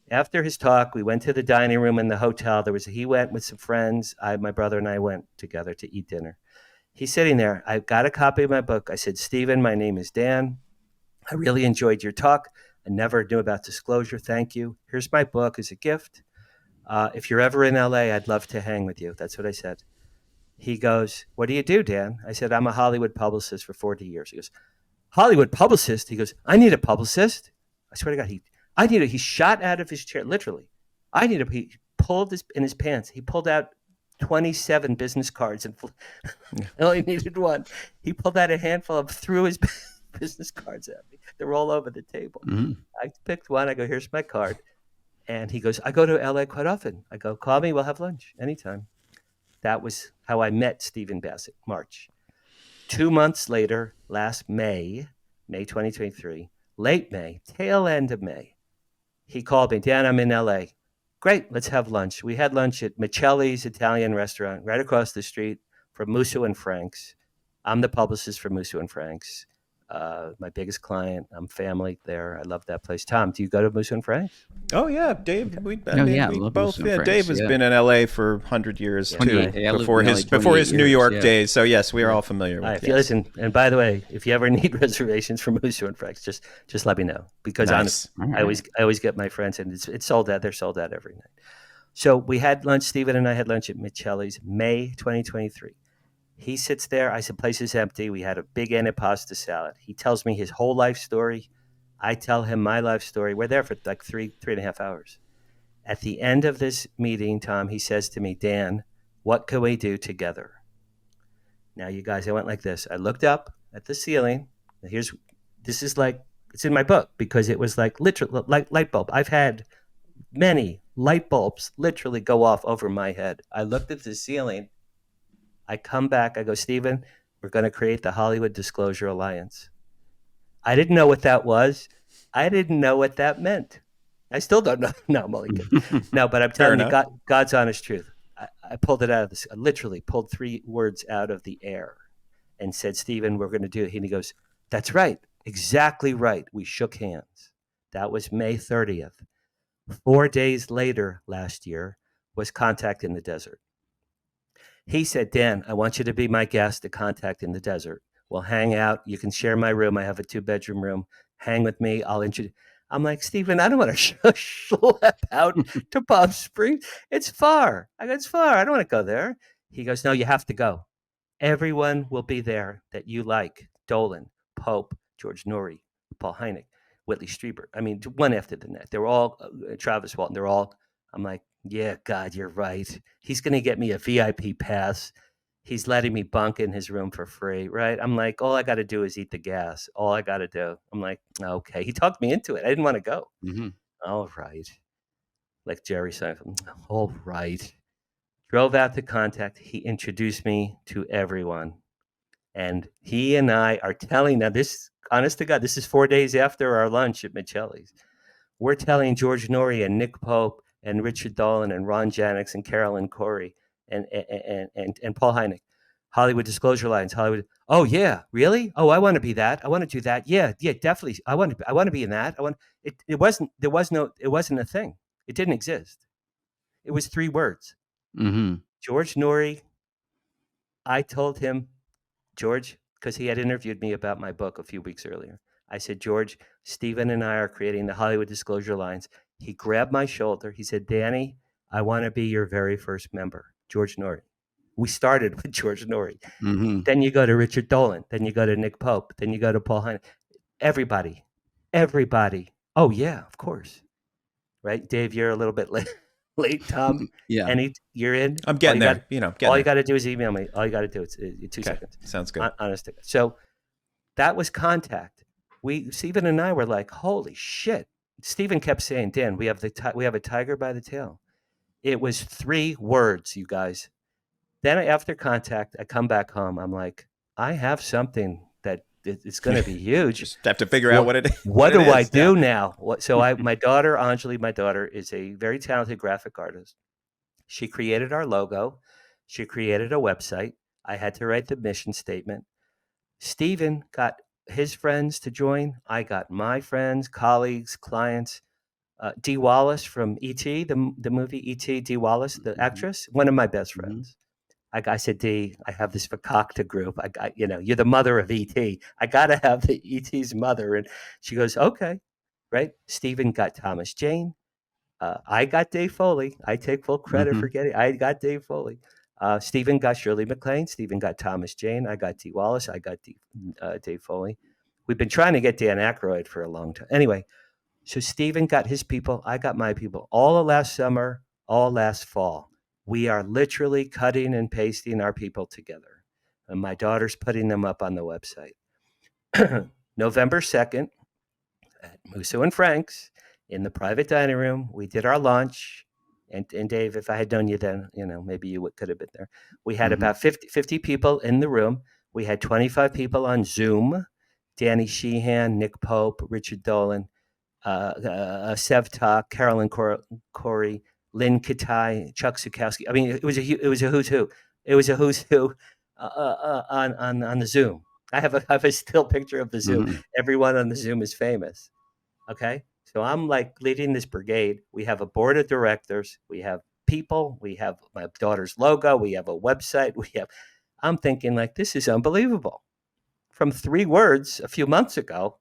After his talk, we went to the dining room in the hotel. He went with some friends. My brother and I went together to eat dinner. He's sitting there. I got a copy of my book. I said, Stephen, my name is Dan. I really enjoyed your talk. I never knew about disclosure. Thank you. Here's my book as a gift. If you're ever in LA, I'd love to hang with you. That's what I said. He goes, what do you do, Dan? I said, I'm a Hollywood publicist for 40 years. He goes, Hollywood publicist? He goes, I need a publicist. I swear to God, he shot out of his chair, literally. He pulled in his pants. He pulled out 27 business cards and I only needed one. He pulled out a handful of, threw his business cards at me. They were all over the table. Mm-hmm. I picked one. I go, here's my card. And he goes, I go to LA quite often. I go, call me. We'll have lunch anytime. That was how I met Stephen Bassett, March. 2 months later, last May 2023, late May, tail end of May, he called me, Dan, I'm in LA. Great, let's have lunch. We had lunch at Michelli's Italian restaurant right across the street from Musso and Frank's. I'm the publicist for Musso and Frank's. My biggest client. I'm family there. I love that place. Tom, do you go to Musso and Frank's? Oh yeah, Dave. We both. Yeah, Dave has been in LA for 100 years too. Before his New York days. So yes, we are all familiar with. Right, listen, and by the way, if you ever need reservations for Musso and Frank's, just let me know because I always get my friends and it's sold out. They're sold out every night. So we had lunch. Stephen and I had lunch at Michelli's, May 2023. He sits there. I said, place is empty. We had a big antipasta salad. He tells me his whole life story. I tell him my life story. We're there for like three and a half hours. At the end of this meeting, Tom, he says to me, Dan, what can we do together? Now, you guys, I went like this. I looked up at the ceiling. This is like, it's in my book because it was like literally like light bulb. I've had many light bulbs literally go off over my head. I looked at the ceiling. I come back. I go, Stephen, we're going to create the Hollywood Disclosure Alliance. I didn't know what that was. I didn't know what that meant. I still don't know. No, I'm only kidding. No, but I'm telling you, God's honest truth. I pulled it out of this. I literally pulled 3 words out of the air and said, Stephen, we're going to do it. And he goes, that's right. Exactly right. We shook hands. That was May 30th. 4 days later last year was Contact in the Desert. He said, Dan, I want you to be my guest at Contact in the Desert. We'll hang out. You can share my room. I have a 2-bedroom room. Hang with me. I'll introduce. I'm like, Stephen, I don't want to schlep out to Palm Springs. It's far. I go, it's far. I don't want to go there. He goes, no, you have to go. Everyone will be there that you like. Dolan, Pope, George Noory, Paul Hynek, Whitley Strieber. I mean, one after the next. They're all, Travis Walton, they're all, I'm like, yeah, God, you're right. He's going to get me a VIP pass. He's letting me bunk in his room for free, right? I'm like, all I got to do is eat the gas. All I got to do. I'm like, okay. He talked me into it. I didn't want to go. Mm-hmm. All right. Like Jerry Seinfeld. All right. Drove out to Contact. He introduced me to everyone. And he and I are telling, now this, honest to God, this is 4 days after our lunch at Michelli's. We're telling George Noory and Nick Pope and Richard Dolan and Ron Janix and Carolyn Corey and Paul Hynek, Hollywood Disclosure Lines, Hollywood. Oh yeah, really? Oh, I want to be that. I want to do that. Yeah, definitely. I want to be in that. It wasn't a thing. It didn't exist. It was 3 words. Mm-hmm. George Noory. I told him, George, because he had interviewed me about my book a few weeks earlier. I said, George, Stephen and I are creating the Hollywood Disclosure Lines. He grabbed my shoulder. He said, Danny, I want to be your very first member. George Noory. We started with George Noory. Mm-hmm. Then you go to Richard Dolan. Then you go to Nick Pope. Then you go to Paul Hynek. Everybody. Oh, yeah, of course. Right? Dave, you're a little bit late, Tom. Yeah. You're in? I'm getting there. All you got to do is email me. All you got to do is 2 seconds. Sounds good. Honest. So that was Contact. Stephen and I were like, holy shit. Stephen kept saying, Dan, we have a tiger by the tail. It was 3 words, you guys. Then after Contact, I come back home. I'm like, I have something that it's going to be huge. Just have to figure out what it is. What do I do now? So my daughter, Anjali, my daughter, is a very talented graphic artist. She created our logo. She created a website. I had to write the mission statement. Stephen got his friends to join. I got my friends, colleagues, clients. Dee Wallace from E.T., the movie E.T., Dee Wallace, the actress, one of my best friends. I said, D, I have this Fakakta group. I got, you're the mother of E.T. I got to have the E.T.'s mother. And she goes, okay, right? Stephen got Thomas Jane. I got Dave Foley. I take full credit for I got Dave Foley. Stephen got Shirley MacLaine. Stephen got Thomas Jane. I got T. Wallace. I got Dave Foley. We've been trying to get Dan Aykroyd for a long time. Anyway, so Stephen got his people. I got my people. All of last summer, all last fall. We are literally cutting and pasting our people together. And my daughter's putting them up on the website. November 2nd at Musso and Frank's in the private dining room. We did our lunch. And Dave, if I had known you then, maybe you could have been there. We had about 50 people in the room. We had 25 people on Zoom. Danny Sheehan, Nick Pope, Richard Dolan, Sev Tak, Carolyn Corey, Lynn Katai, Chuck Zukowski. I mean, it was a who's who. It was a who's who on the Zoom. I have a still picture of the Zoom. Everyone on the Zoom is famous. Okay, so I'm like leading this brigade. We have a board of directors. We have people. We have my daughter's logo. We have a website. I'm thinking like, this is unbelievable. From 3 words a few months ago,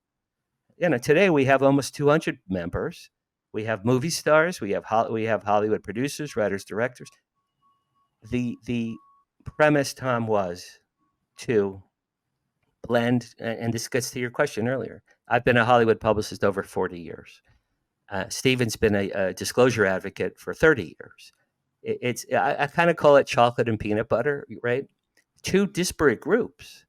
today we have almost 200 members. We have movie stars. We have Hollywood producers, writers, directors. The premise, Tom, was to blend, and this gets to your question earlier. I've been a Hollywood publicist over 40 years. Stephen's been a disclosure advocate for 30 years. I kind of call it chocolate and peanut butter, right? 2 disparate groups.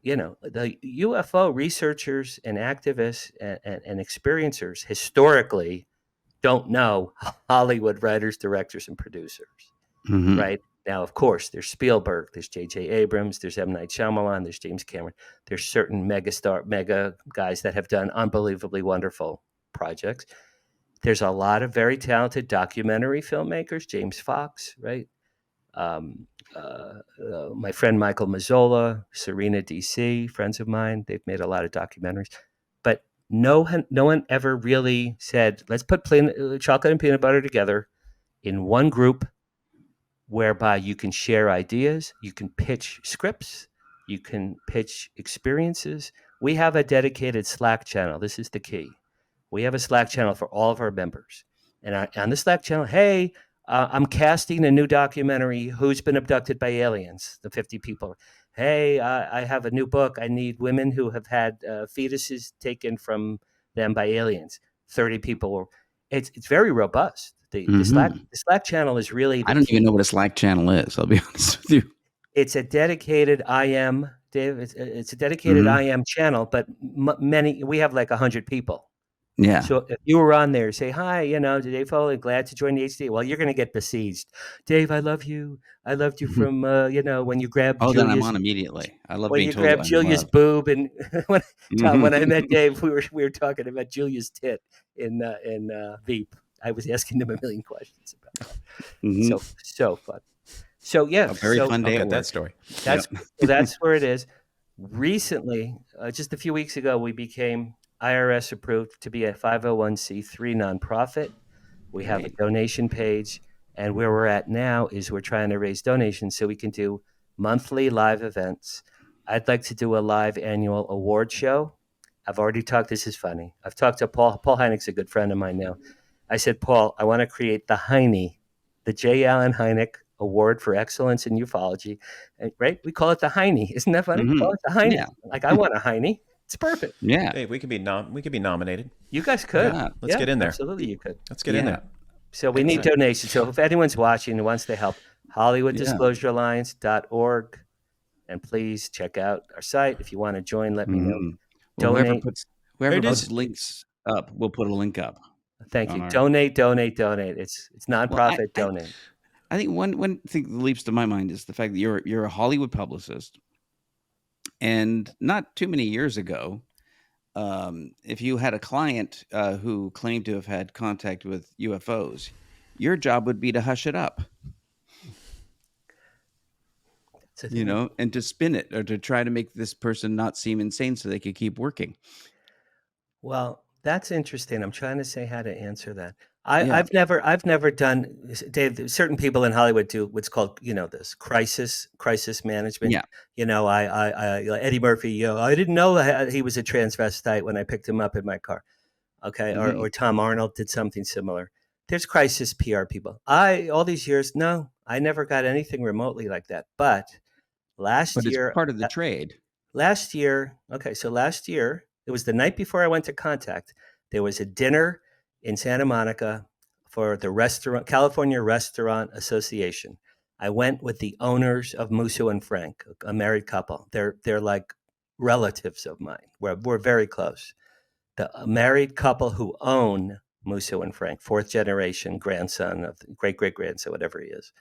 The UFO researchers and activists and experiencers historically don't know Hollywood writers, directors, and producers, right? Now, of course, there's Spielberg, there's J.J. Abrams, there's M. Night Shyamalan, there's James Cameron. There's certain mega guys that have done unbelievably wonderful projects. There's a lot of very talented documentary filmmakers, James Fox, right? My friend Michael Mazzola, Serena DC, friends of mine, they've made a lot of documentaries. But no one ever really said, let's put chocolate and peanut butter together in one group whereby you can share ideas, you can pitch scripts, you can pitch experiences. We have a dedicated Slack channel. This is the key. We have a Slack channel for all of our members. And on the Slack channel, hey, I'm casting a new documentary, Who's Been Abducted by Aliens, the 50 people. Hey, I have a new book. I need women who have had fetuses taken from them by aliens. 30 people. It's very robust. The Slack channel is really I don't even know what a Slack channel is. I'll be honest with you. It's a dedicated IM, Dave. It's a dedicated IM channel, but we have like 100 people. Yeah. So if you were on there, say, hi, Dave Foley, glad to join the HD. Well, you're going to get besieged. Dave, I love you. I loved you from, when you grabbed Julia's. Then I'm on immediately. I love being told when you grabbed Julia's boob. And when I met Dave, we were talking about Julia's tit in Veep. I was asking him a million questions about it. So fun. So, yeah. A very fun day at that story. That's where it is. Recently, just a few weeks ago, we became IRS approved to be a 501c3 nonprofit. We have a donation page, and where we're at now is we're trying to raise donations so we can do monthly live events. I'd like to do a live annual award show. I've already talked. This is funny. I've talked to Paul. Paul Hynek's a good friend of mine now. I said, Paul, I want to create the Heine, the J. Allen Hynek Award for Excellence in Ufology. Right? We call it the Heine. Isn't that funny? We call it the Heine. Yeah. Like, I want a Heine. It's perfect. Yeah. Hey, we could be nominated. You guys could. Yeah. Let's get in there. Absolutely, you could. Let's get in there. So we need donations. So if anyone's watching and wants to help, HollywoodDisclosureAlliance.org. And please check out our site. If you want to join, let me know. Well, whoever puts links up, we'll put a link up. Thank you. Donate. It's nonprofit. Donate. I think one thing that leaps to my mind is the fact that you're a Hollywood publicist. And not too many years ago, if you had a client who claimed to have had contact with UFOs, your job would be to hush it up, and to spin it or to try to make this person not seem insane so they could keep working. Well, that's interesting. I'm trying to say how to answer that. I've never done, Dave. Certain people in Hollywood do what's called, this crisis management. Yeah. Eddie Murphy. I didn't know he was a transvestite when I picked him up in my car. Okay, or Tom Arnold did something similar. There's crisis PR people. All these years, no, I never got anything remotely like that. But last it's year, part of the trade. Last year, it was the night before I went to Contact. There was a dinner in Santa Monica for the California Restaurant Association. I went with the owners of Musso and Frank, a married couple. They're like relatives of mine. We're very close. The married couple who own Musso and Frank, fourth generation grandson of great grandson, whatever he is.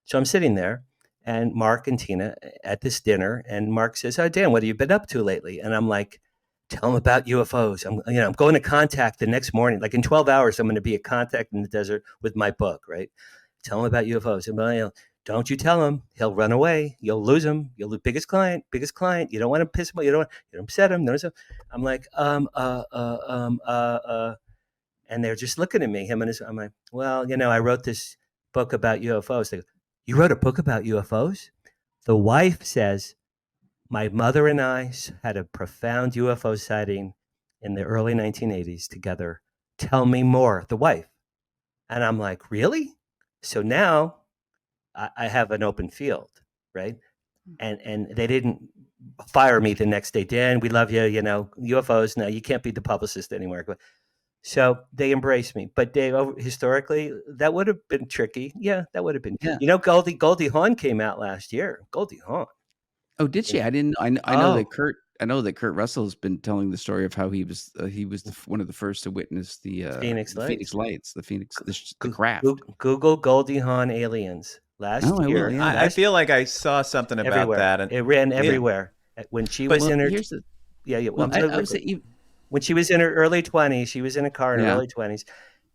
So I'm sitting there, and Mark and Tina at this dinner, and Mark says, "Oh, Dan, what have you been up to lately?" And I'm like, "Tell them about UFOs. I'm going to Contact the next morning. Like in 12 hours, I'm going to be at Contact in the desert with my book, right? Tell him about UFOs." And don't you tell him. He'll run away. You'll lose him. You'll lose biggest client. You don't want to piss him off. You don't upset him. I'm like, and they're just looking at me, I'm like, "Well, I wrote this book about UFOs." They go, "You wrote a book about UFOs?" The wife says, "My mother and I had a profound UFO sighting in the early 1980s together. Tell me more." The wife. And I'm like, "Really?" So now I have an open field, right? And they didn't fire me the next day. "Dan, we love you, UFOs. Now you can't be the publicist anymore." So they embraced me. But Dave, historically, that would have been tricky. Yeah, that would have been. Yeah. Goldie Hawn came out last year. Goldie Hawn. Oh, did she? I didn't. I know that Kurt. I know that Kurt Russell has been telling the story of how he was one of the first to witness the Phoenix Lights, the craft. Google Goldie Hawn aliens last year. I feel like I saw something about everywhere. that, and it ran everywhere when she was in her. When she was in her early 20s, she was in a car in her early 20s,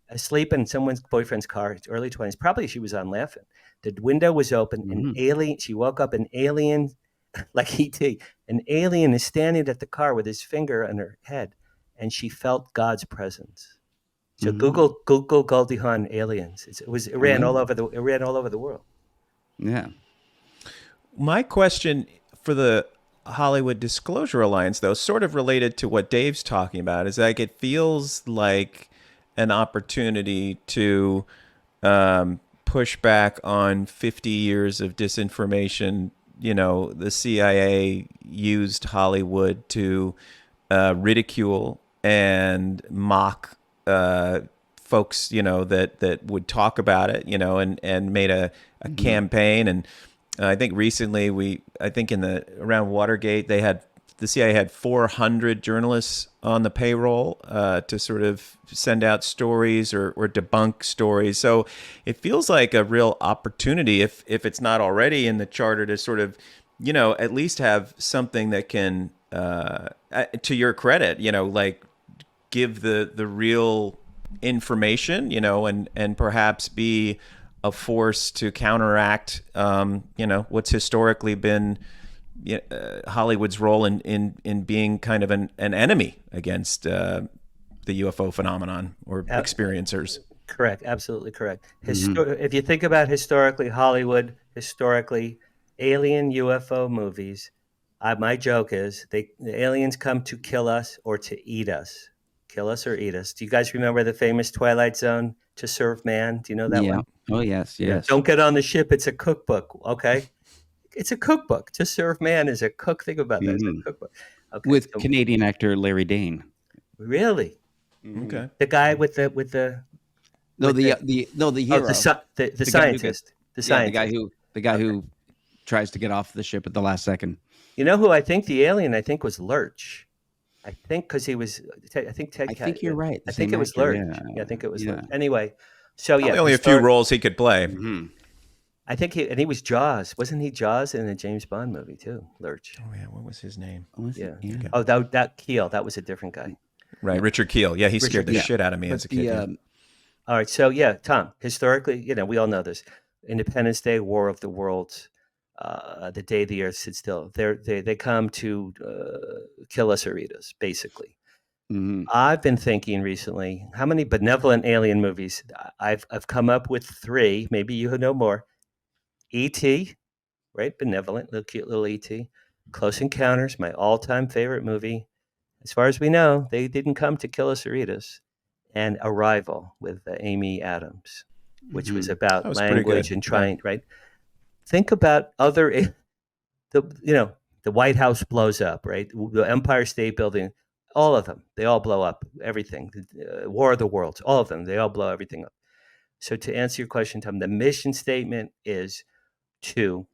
asleep in someone's boyfriend's car, early 20s. Probably she was on laughing. The window was open. An alien. She woke up. An alien, like E.T. An alien is standing at the car with his finger on her head, and she felt God's presence. So Google Goldie Hawn aliens. It ran all over the world. Yeah. My question for the Hollywood Disclosure Alliance, though, sort of related to what Dave's talking about, is like it feels like an opportunity to push back on 50 years of disinformation. The CIA used Hollywood to ridicule and mock folks, that would talk about it, and made a campaign. And I think recently around Watergate, the CIA had 400 journalists on the payroll to sort of send out stories or debunk stories. So it feels like a real opportunity, if it's not already in the charter, to sort of, at least have something that can, to your credit, like give the real information, and perhaps be a force to counteract, what's historically been Hollywood's role in being kind of an enemy against the UFO phenomenon or experiencers. Correct. Absolutely correct. If you think about historically, Hollywood, alien UFO movies, my joke is the aliens come to kill us or to eat us. Kill us or eat us. Do you guys remember the famous Twilight Zone, "To Serve Man"? Do you know that one? Oh, yes. Don't get on the ship. It's a cookbook. Okay. It's a cookbook. "To Serve Man" is a cook. Think about that. It's a cookbook. Okay. With Canadian actor Larry Dane. Really? Okay. The guy with the hero. The scientist. The guy who tries to get off the ship at the last second. You know who I think the alien was Lurch. I think because he was. I think Ted. I think you're right. I think it was Lurch. Yeah, I think it was Lurch. Anyway, so only a few roles he could play. I think he was Jaws. Wasn't he Jaws in a James Bond movie too? Lurch. Oh yeah, what was his name? Yeah. Oh, that Keel. That was a different guy. Right, Richard Keel. Yeah, he scared the shit out of me as a kid. All right, so Tom. Historically, we all know this. Independence Day, War of the Worlds, the day the Earth stood still. They come to kill us or eat us, basically. Mm-hmm. I've been thinking recently, how many benevolent alien movies? I've come up with 3. Maybe you know more. E.T., right? Benevolent, little cute little E.T. Close Encounters, my all-time favorite movie. As far as we know, they didn't come to kill us or eat us. And Arrival with Amy Adams, which was Mm-hmm. That about was pretty language good. and Yeah. trying, right? Think about the White House blows up, right? The Empire State Building, all of them, they all blow up. Everything, War of the Worlds, all of them, they all blow everything up. So to answer your question, Tom, the mission statement is to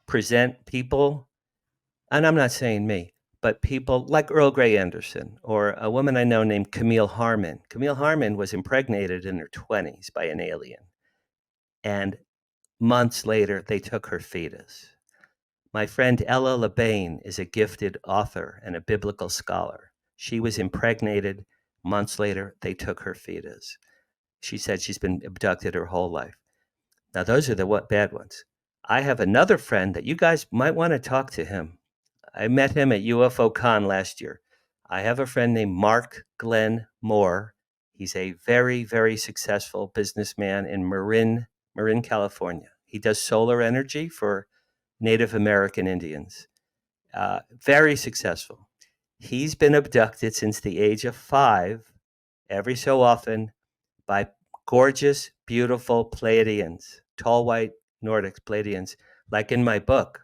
present people, and I'm not saying me, but people like Earl Gray Anderson or a woman I know named Camille Harmon. Camille Harmon was impregnated in her 20s by an alien, and months later they took her fetus. My friend Ella LeBain is a gifted author and a biblical scholar. She was impregnated. Months later, they took her fetus. She said she's been abducted her whole life. Now, those are the bad ones. I have another friend that you guys might want to talk to him. I met him at UFO Con last year. I have a friend named Mark Glenn Moore. He's a very, very successful businessman in Marin, California. He does solar energy for Native American Indians. Very successful. He's been abducted since the age of 5, every so often, by gorgeous, beautiful Pleiadians, tall white Nordics Pleiadians, like in my book.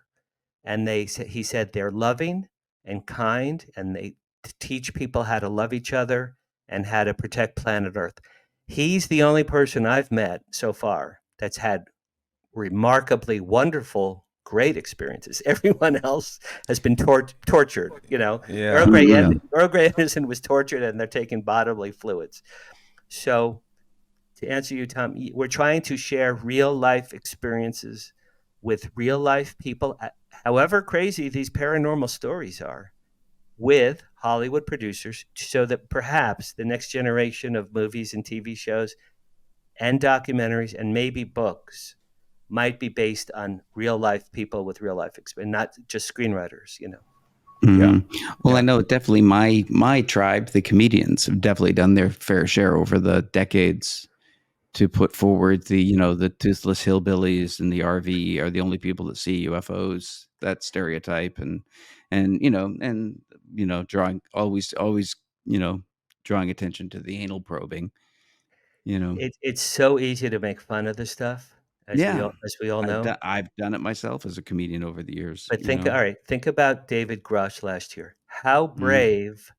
And he said they're loving and kind, and they teach people how to love each other and how to protect planet Earth. He's the only person I've met so far that's had remarkably wonderful, great experiences. Everyone else has been tortured. Yeah. Earl Grey Anderson was tortured, and they're taking bodily fluids. So, to answer you, Tom, we're trying to share real life experiences with real life people, however crazy these paranormal stories are, with Hollywood producers, so that perhaps the next generation of movies and TV shows and documentaries and maybe books might be based on real life people with real life experience, not just screenwriters. Mm-hmm. Yeah. Well, Yeah. I know definitely my tribe, the comedians, have definitely done their fair share over the decades to put forward the toothless hillbillies and the RV are the only people that see UFOs. That stereotype and drawing always drawing attention to the anal probing. It's so easy to make fun of this stuff, Yeah, as we all know. I've done it myself as a comedian over the years. But all right, think about David Grush last year. How Mm, brave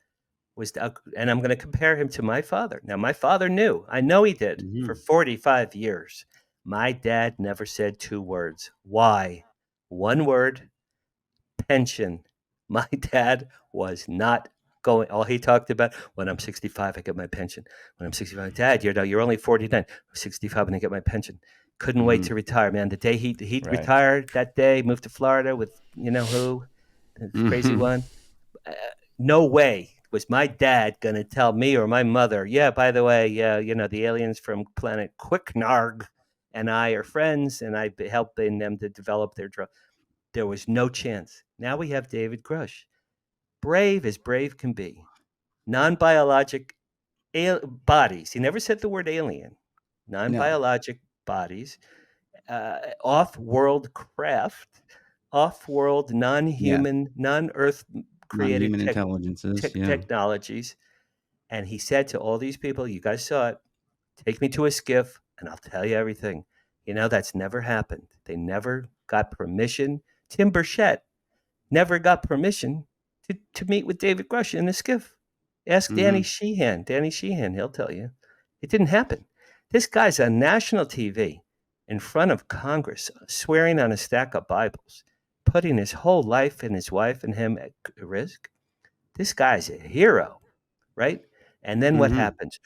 and I'm going to compare him to my father. Now, my father knew, I know he did, for mhm. 45 years. My dad never said 2 words. Why? One word: pension. My dad was not going. All he talked about: when I'm 65, I get my pension. When I'm 65, Dad, you're only 49. I'm 65 and I get my pension. Couldn't wait Mhm. to retire, man. The day he Right. retired, that day, moved to Florida with you know who, the crazy Mhm. one. Uh, no way was my dad going to tell me or my mother, yeah, by the way, yeah, the aliens from planet Quicknarg and I are friends, and I helping them to develop their drug. There was no chance. Now we have David Grush, brave as brave can be, non-biologic bodies. He never said the word alien. No. Non-biologic bodies, off-world craft, off-world, Yeah. non-human, non-Earth created Non-human intelligences. Yeah. technologies. And he said to all these people, you guys saw it, take me to a skiff and I'll tell you everything. That's never happened. They never got permission. Tim Burchett never got permission to meet with David Grush in the skiff. Ask Danny Mhm. Sheehan. Danny Sheehan, he'll tell you. It didn't happen. This guy's on national TV in front of Congress, swearing on a stack of Bibles, putting his whole life and his wife and him at risk. This guy's a hero, right? And then what Mhm. happens?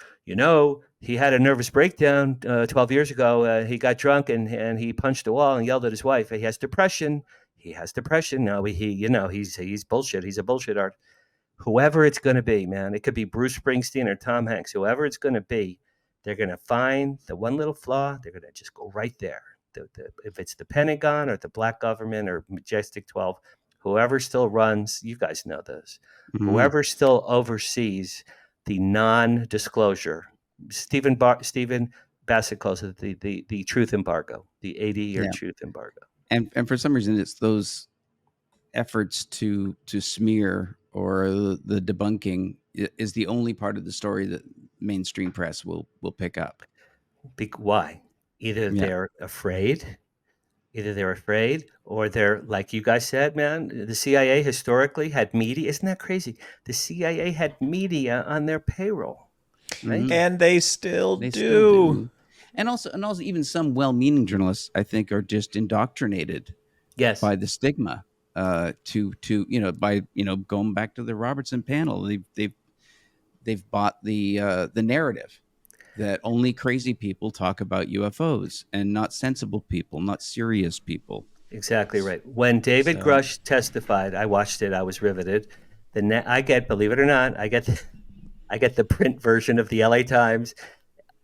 He had a nervous breakdown 12 years ago. He got drunk and he punched a wall and yelled at his wife. He has depression. He has depression. No, he's bullshit. He's a bullshit art. Whoever it's going to be, man, it could be Bruce Springsteen or Tom Hanks. Whoever it's going to be, they're going to find the one little flaw. They're going to just go right there. If it's the Pentagon or the black government or Majestic 12, whoever still runs, you guys know this, Mhm. whoever still oversees the non-disclosure, Stephen Bassett calls it the truth embargo, the 80-year truth embargo. And for some reason, it's those efforts to smear or the debunking is the only part of the story that mainstream press will pick up. Why? Either they're afraid, or they're, like you guys said, man, the CIA historically had media. Isn't that crazy? The CIA had media on their payroll, right? Mhm. And they still do. And also even some well-meaning journalists, I think, are just indoctrinated Yes. by the stigma to by going back to the Robertson panel. They've bought the narrative that only crazy people talk about UFOs and not sensible people, not serious people. Exactly right. When David Grush testified, I watched it. I was riveted. I get, believe it or not, I get the print version of the LA Times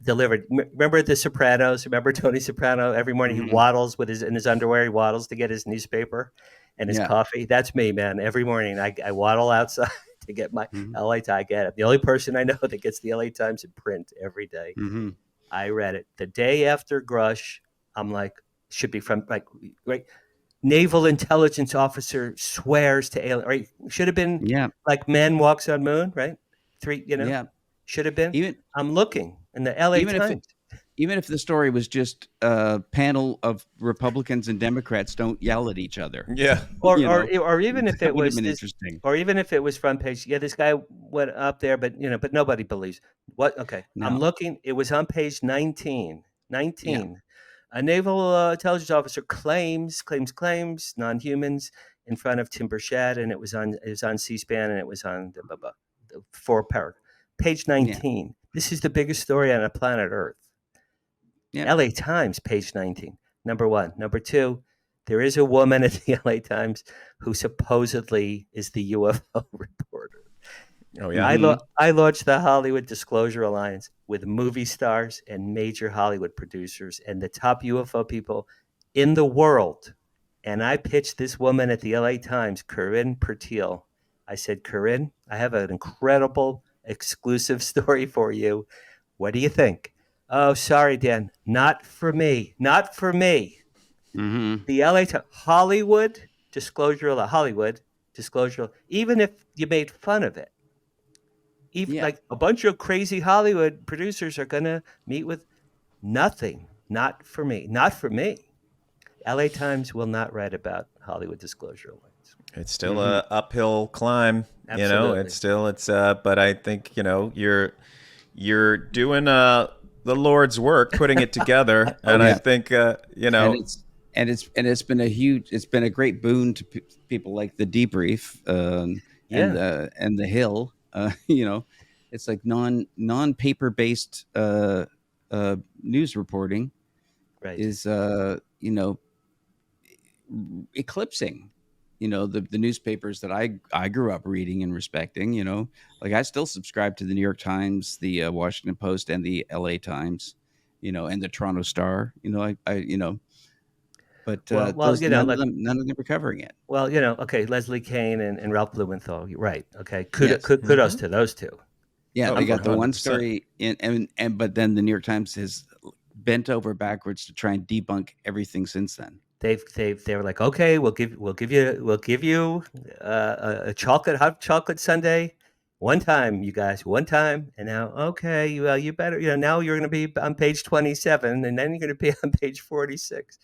delivered. Remember The Sopranos? Remember Tony Soprano? Every morning he waddles in his underwear. He waddles to get his newspaper and his coffee. That's me, man. Every morning I waddle outside to get my LA Times. I get it. The only person I know that gets the LA Times in print every day. I read it the day after Grush. I'm like, should be from right. Naval intelligence officer swears to alien. Right? Should have been like Man Walks on Moon. Right? Should have been. I'm looking in the LA Times. Even if the story was just a panel of Republicans and Democrats don't yell at each other. Yeah. Or even if it was interesting. Or even if it was front page. Yeah, this guy went up there, but nobody believes. What? Okay. No. I'm looking. It was on page 19. 19. Yeah. A naval intelligence officer claims non-humans in front of Tim Burchett, and it was on C-SPAN, and it was on the 4-paragraph. Page 19. Yeah. This is the biggest story on the planet Earth. Yeah. LA Times, page 19. Number one. Number two, there is a woman at the LA Times who supposedly is the UFO reporter. Oh, yeah. I launched the Hollywood Disclosure Alliance with movie stars and major Hollywood producers and the top UFO people in the world. And I pitched this woman at the LA Times, Corinne Pertil. I said, Corinne, I have an incredible exclusive story for you. What do you think? Oh, sorry, Dan. Not for me. Not for me. The LA Times, Hollywood Disclosure, even if you made fun of it. Like a bunch of crazy Hollywood producers are going to meet with nothing. Not for me. Not for me. LA Times will not write about Hollywood Disclosure Alliance. It's still a uphill climb. Absolutely. But I think, you're doing the Lord's work, putting it together. And I think, And it's been a great boon to people like the Debrief and the Hill. It's like non-paper based news reporting is eclipsing the newspapers that I grew up reading and respecting. Like I still subscribe to the New York Times, the Washington Post, and the LA Times, and the Toronto Star. But none of them are covering it. Well, okay, Leslie Kean and Ralph Blumenthal, right? Okay, kudos to those two. Yeah, they got 100%. The one story, but then the New York Times has bent over backwards to try and debunk everything since then. They were like, okay, we'll give you a hot chocolate sundae one time, you guys, and now okay, well you better now you're going to be on page 27, and then you're going to be on page 46.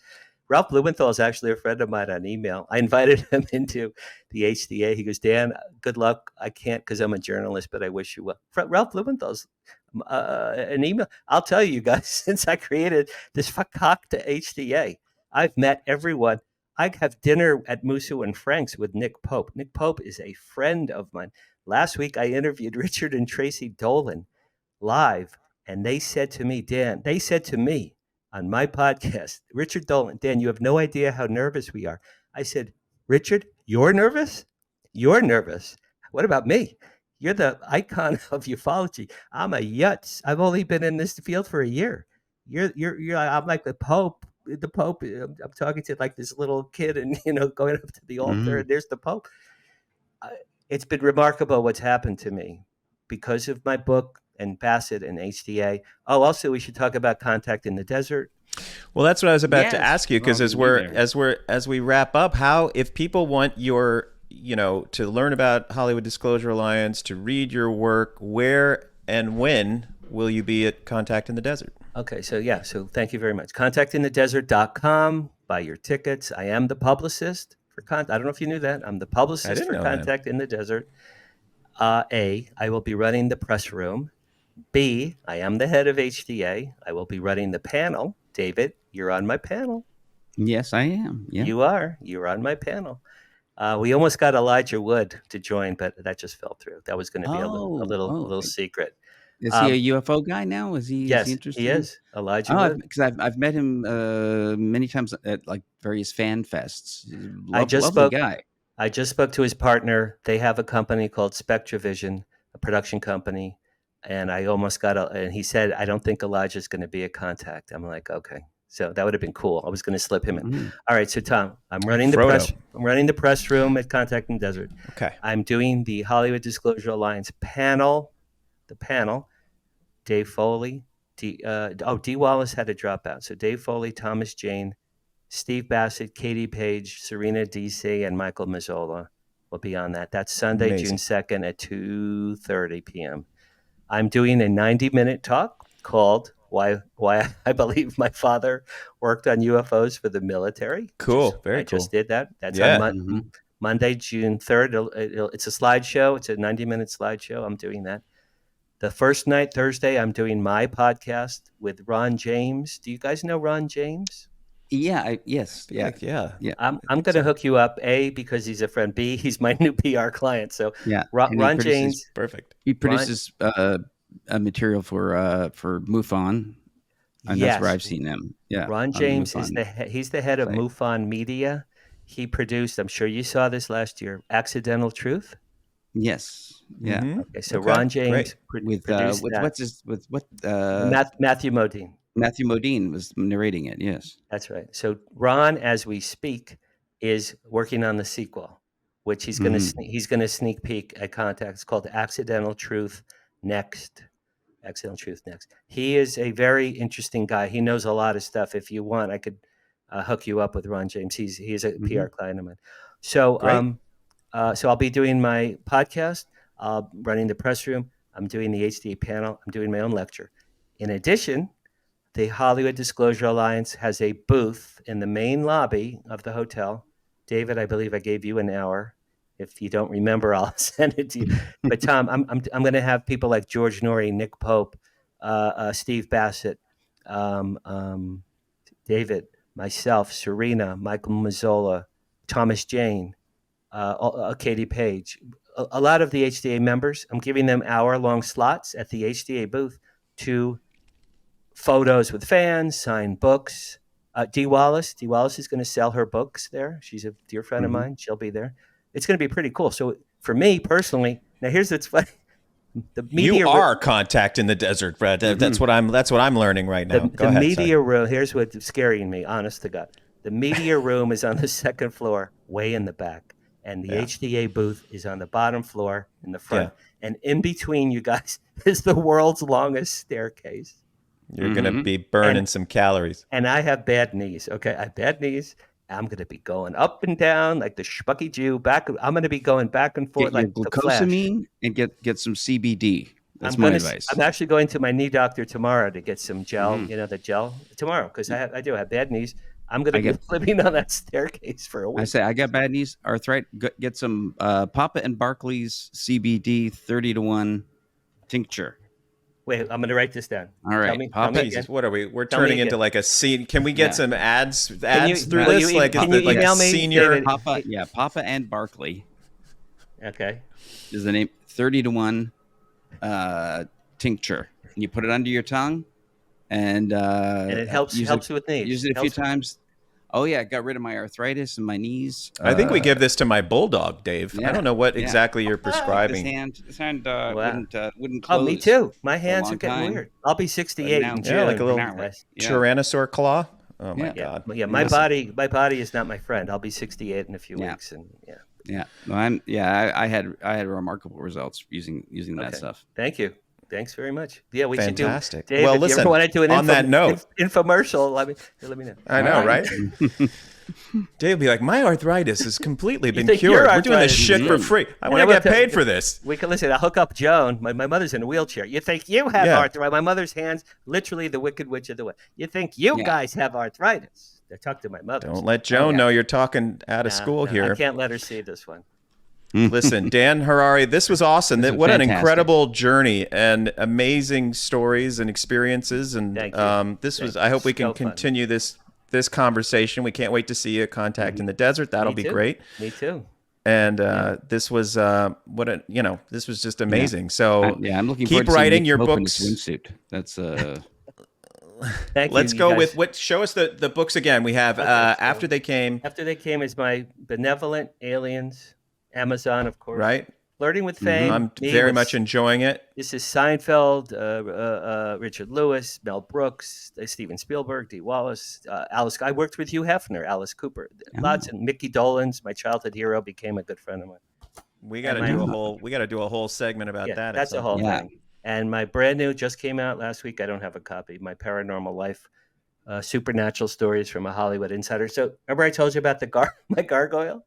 Ralph Blumenthal is actually a friend of mine on email. I invited him into the HDA. He goes, Dan, good luck. I can't because I'm a journalist, but I wish you well. Ralph Blumenthal's an email. I'll tell you guys, since I created this fakakta HDA, I've met everyone. I have dinner at Musso and Frank's with Nick Pope. Nick Pope is a friend of mine. Last week, I interviewed Richard and Tracy Dolan live, and they said to me, on my podcast, Richard Dolan, Dan, you have no idea how nervous we are. I said, Richard, you're nervous? You're nervous. What about me? You're the icon of ufology. I'm a yutz. I've only been in this field for a year. I'm like the Pope the Pope. I'm talking to like this little kid, and going up to the altar, and there's the Pope. It's been remarkable what's happened to me because of my book and Bassett and HDA. Oh, also we should talk about Contact in the Desert. Well, that's what I was about to ask you, because as we wrap up, how, if people want your, to learn about Hollywood Disclosure Alliance, to read your work, where and when will you be at Contact in the Desert? Okay, so thank you very much. ContactInTheDesert.com. Buy your tickets. I am the publicist for Contact. I don't know if you knew that. I'm the publicist for Contact in the Desert. A, I will be running the press room. B, I am the head of HDA. I will be running the panel. David, you're on my panel. Yes, I am. Yeah. You are. You're on my panel. We almost got Elijah Wood to join, but that just fell through. That was going to be a little secret. Is he a UFO guy now? Is he? Yes, is he interested? He is. Elijah Wood. Because I've met him many times at like various fan fests. Lovely guy. I just spoke to his partner. They have a company called Spectravision, a production company, and I almost got and he said, I don't think Elijah's going to be a Contact. I'm like, okay. So that would have been cool. I was going to slip him in. Mm-hmm. All right. So Tom, I'm running the press room at Contact in the Desert. Okay. I'm doing the Hollywood Disclosure Alliance panel. The panel, Dave Foley. D. Wallace had to drop out. So Dave Foley, Thomas Jane, Steve Bassett, Katie Page, Serena DC, and Michael Mazzola will be on that. That's Sunday, Amazing. June 2nd at 2:30 p.m. I'm doing a 90-minute talk called Why I Believe My Father Worked on UFOs for the Military. Cool. Very cool. I just did that. That's on Monday, June 3rd. It's a slideshow. It's a 90-minute slideshow. I'm doing that. The first night, Thursday, I'm doing my podcast with Ron James. Do you guys know Ron James? Yeah. Yes. Yeah. I'm going to hook you up. A, because he's a friend. B, he's my new PR client. So yeah, Ron James. Perfect. He produces a material for MUFON. And that's where I've seen him. Yeah. Ron James he's the head of MUFON Media. He produced, I'm sure you saw this last year, Accidental Truth. Yes. Yeah. Mm-hmm. Okay. So Ron James produced that. Matthew Modine. Matthew Modine was narrating it. Yes. That's right. So Ron, as we speak, is working on the sequel, which he's going to sneak peek at Contact. It's called Accidental Truth Next. Accidental Truth Next. He is a very interesting guy. He knows a lot of stuff. If you want, I could hook you up with Ron James. He's a PR client of mine. So so I'll be doing my podcast, running the press room. I'm doing the HDA panel. I'm doing my own lecture. In addition, the Hollywood Disclosure Alliance has a booth in the main lobby of the hotel. David, I believe I gave you an hour. If you don't remember, I'll send it to you. But Tom, I'm going to have people like George Noory, Nick Pope, Steve Bassett, David, myself, Serena, Michael Mazzola, Thomas Jane, Katie Page, a lot of the HDA members. I'm giving them hour-long slots at the HDA booth to photos with fans, signed books. Dee Wallace is going to sell her books there. She's a dear friend of mine. She'll be there. It's going to be pretty cool. So for me personally, now here's what's funny. The media you are Contact in the Desert, Brad. That's what I'm learning right now. The media room. Here's what's scaring me. Honest to God, the media room is on the second floor, way in the back. And the HDA booth is on the bottom floor in the front. Yeah. And in between you guys is the world's longest staircase. You're going to be burning some calories. And I have bad knees. Okay. I have bad knees. I'm going to be going up and down like the Schmucky Jew. I'm going to be going back and forth like the Flash. Glucosamine and get some CBD. That's my advice. I'm actually going to my knee doctor tomorrow to get some gel, the gel tomorrow, because I do have bad knees. I'm going to be living on that staircase for a week. I say I got bad knees, arthritis. Get some Papa and Barkley's CBD 30-to-1 tincture. Wait, I'm going to write this down. All right, Papa. Jesus, what are we? We're turning into like a scene. Can we get some ads through this? Can you email me, senior Papa? Yeah, Papa and Barkley. Okay. Is the name 30-to-1 tincture? And you put it under your tongue, and it helps with knees. Use it a few times. Oh yeah, it got rid of my arthritis in my knees. I think we give this to my bulldog, Dave. I don't know what exactly you're prescribing. His hand wouldn't close. Oh, me too. My hands are getting weird. I'll be 68 in June. Like a little Tyrannosaur claw. Oh my God. Yeah, my body is not my friend. I'll be 68 in a few weeks, and Yeah, no, I had remarkable results using that stuff. Thank you. Thanks very much. Yeah, we Fantastic. should do. Dave, well, if listen. You ever want to do an on that note, infomercial, let me know. I know, right? Dave will be like, my arthritis has completely been cured. We're doing this shit for free. I want to get paid for this. We can listen. I'll hook up Joan. My mother's in a wheelchair. You think you have arthritis? My mother's hands, literally the Wicked Witch of the West. You think you guys have arthritis? I talked to my mother. Don't let Joan know you're talking out of school here. I can't let her see this one. Listen, Dan Harari, this was awesome. What an incredible journey and amazing stories and experiences. And I hope we can continue this conversation. We can't wait to see you at Contact in the Desert. That'll be great. Me too. And this was this was just amazing. So I'm looking keep forward writing to your books. books. That's Let's go with show us the books again. We have After They Came. After They Came is my Benevolent Aliens, Amazon, of course. Right. Flirting with Fame. I'm very much enjoying it. This is Seinfeld, Richard Lewis, Mel Brooks, Steven Spielberg, Dee Wallace, Alice. I worked with Hugh Hefner, Alice Cooper, lots, and Mickey Dolenz, my childhood hero, became a good friend of mine. We got to do a whole segment about that. That's a whole thing. And my brand new just came out last week. I don't have a copy. My Paranormal Life Supernatural Stories from a Hollywood Insider. So remember I told you about my gargoyle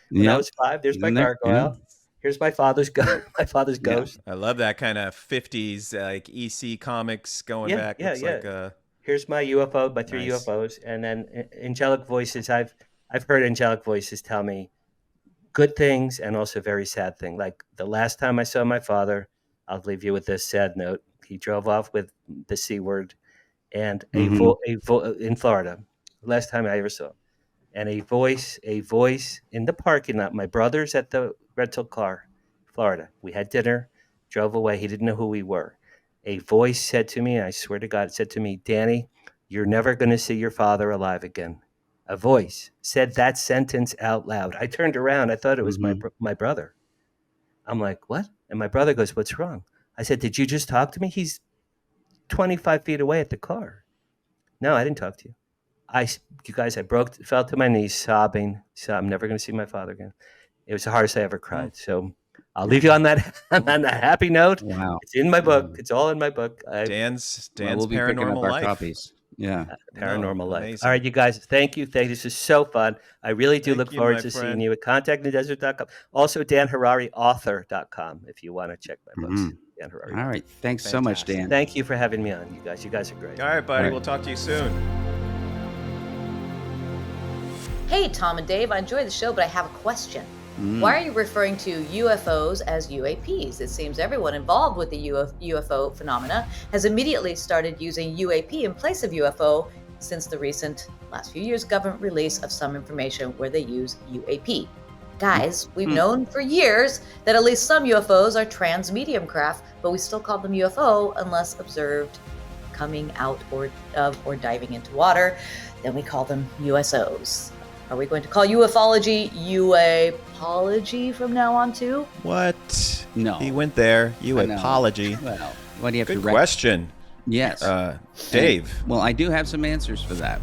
when I was 5? There's my gargoyle. Yeah. Here's my father's ghost. I love that kind of 50s like EC comics going back. Here's my UFO, my 3 UFOs, and then angelic voices. I've heard angelic voices tell me good things and also very sad things. Like the last time I saw my father, I'll leave you with this sad note. He drove off with the C word and in Florida. Last time I ever saw him. And a voice in the parking lot. My brother's at the rental car, Florida. We had dinner, drove away. He didn't know who we were. A voice said to me, and I swear to God, it said to me, Danny, you're never going to see your father alive again. A voice said that sentence out loud. I turned around. I thought it was my brother. I'm like, what? And my brother goes, what's wrong? I said, did you just talk to me? He's 25 feet away at the car. No, I didn't talk to you. You guys, I fell to my knees sobbing. So I'm never going to see my father again. It was the hardest I ever cried. So I'll leave you on that happy note. Wow. It's in my book. It's all in my book. Dan's we'll be Paranormal our Life. Copies. Yeah. Paranormal Life. Amazing. All right, you guys. Thank you. This is so fun. I really do look forward to seeing you at contactinthedesert.com. Also, danharariauthor.com if you want to check my books. Dan Harari. All right. Thanks so much, Dan. Thank you for having me on, you guys. You guys are great. All right, buddy. All right. We'll talk to you soon. Hey, Tom and Dave, I enjoy the show, but I have a question. Why are you referring to UFOs as UAPs? It seems everyone involved with the UFO phenomena has immediately started using UAP in place of UFO since the recent last few years government release of some information where they use UAP. Guys, we've known for years that at least some UFOs are trans-medium craft, but we still call them UFO unless observed coming out or diving into water. Then we call them USOs. Are we going to call ufology UApology from now on too? What? No. He went there. UApology. Well, why do you have Good to? Question. Yes. Dave. Well, I do have some answers for that.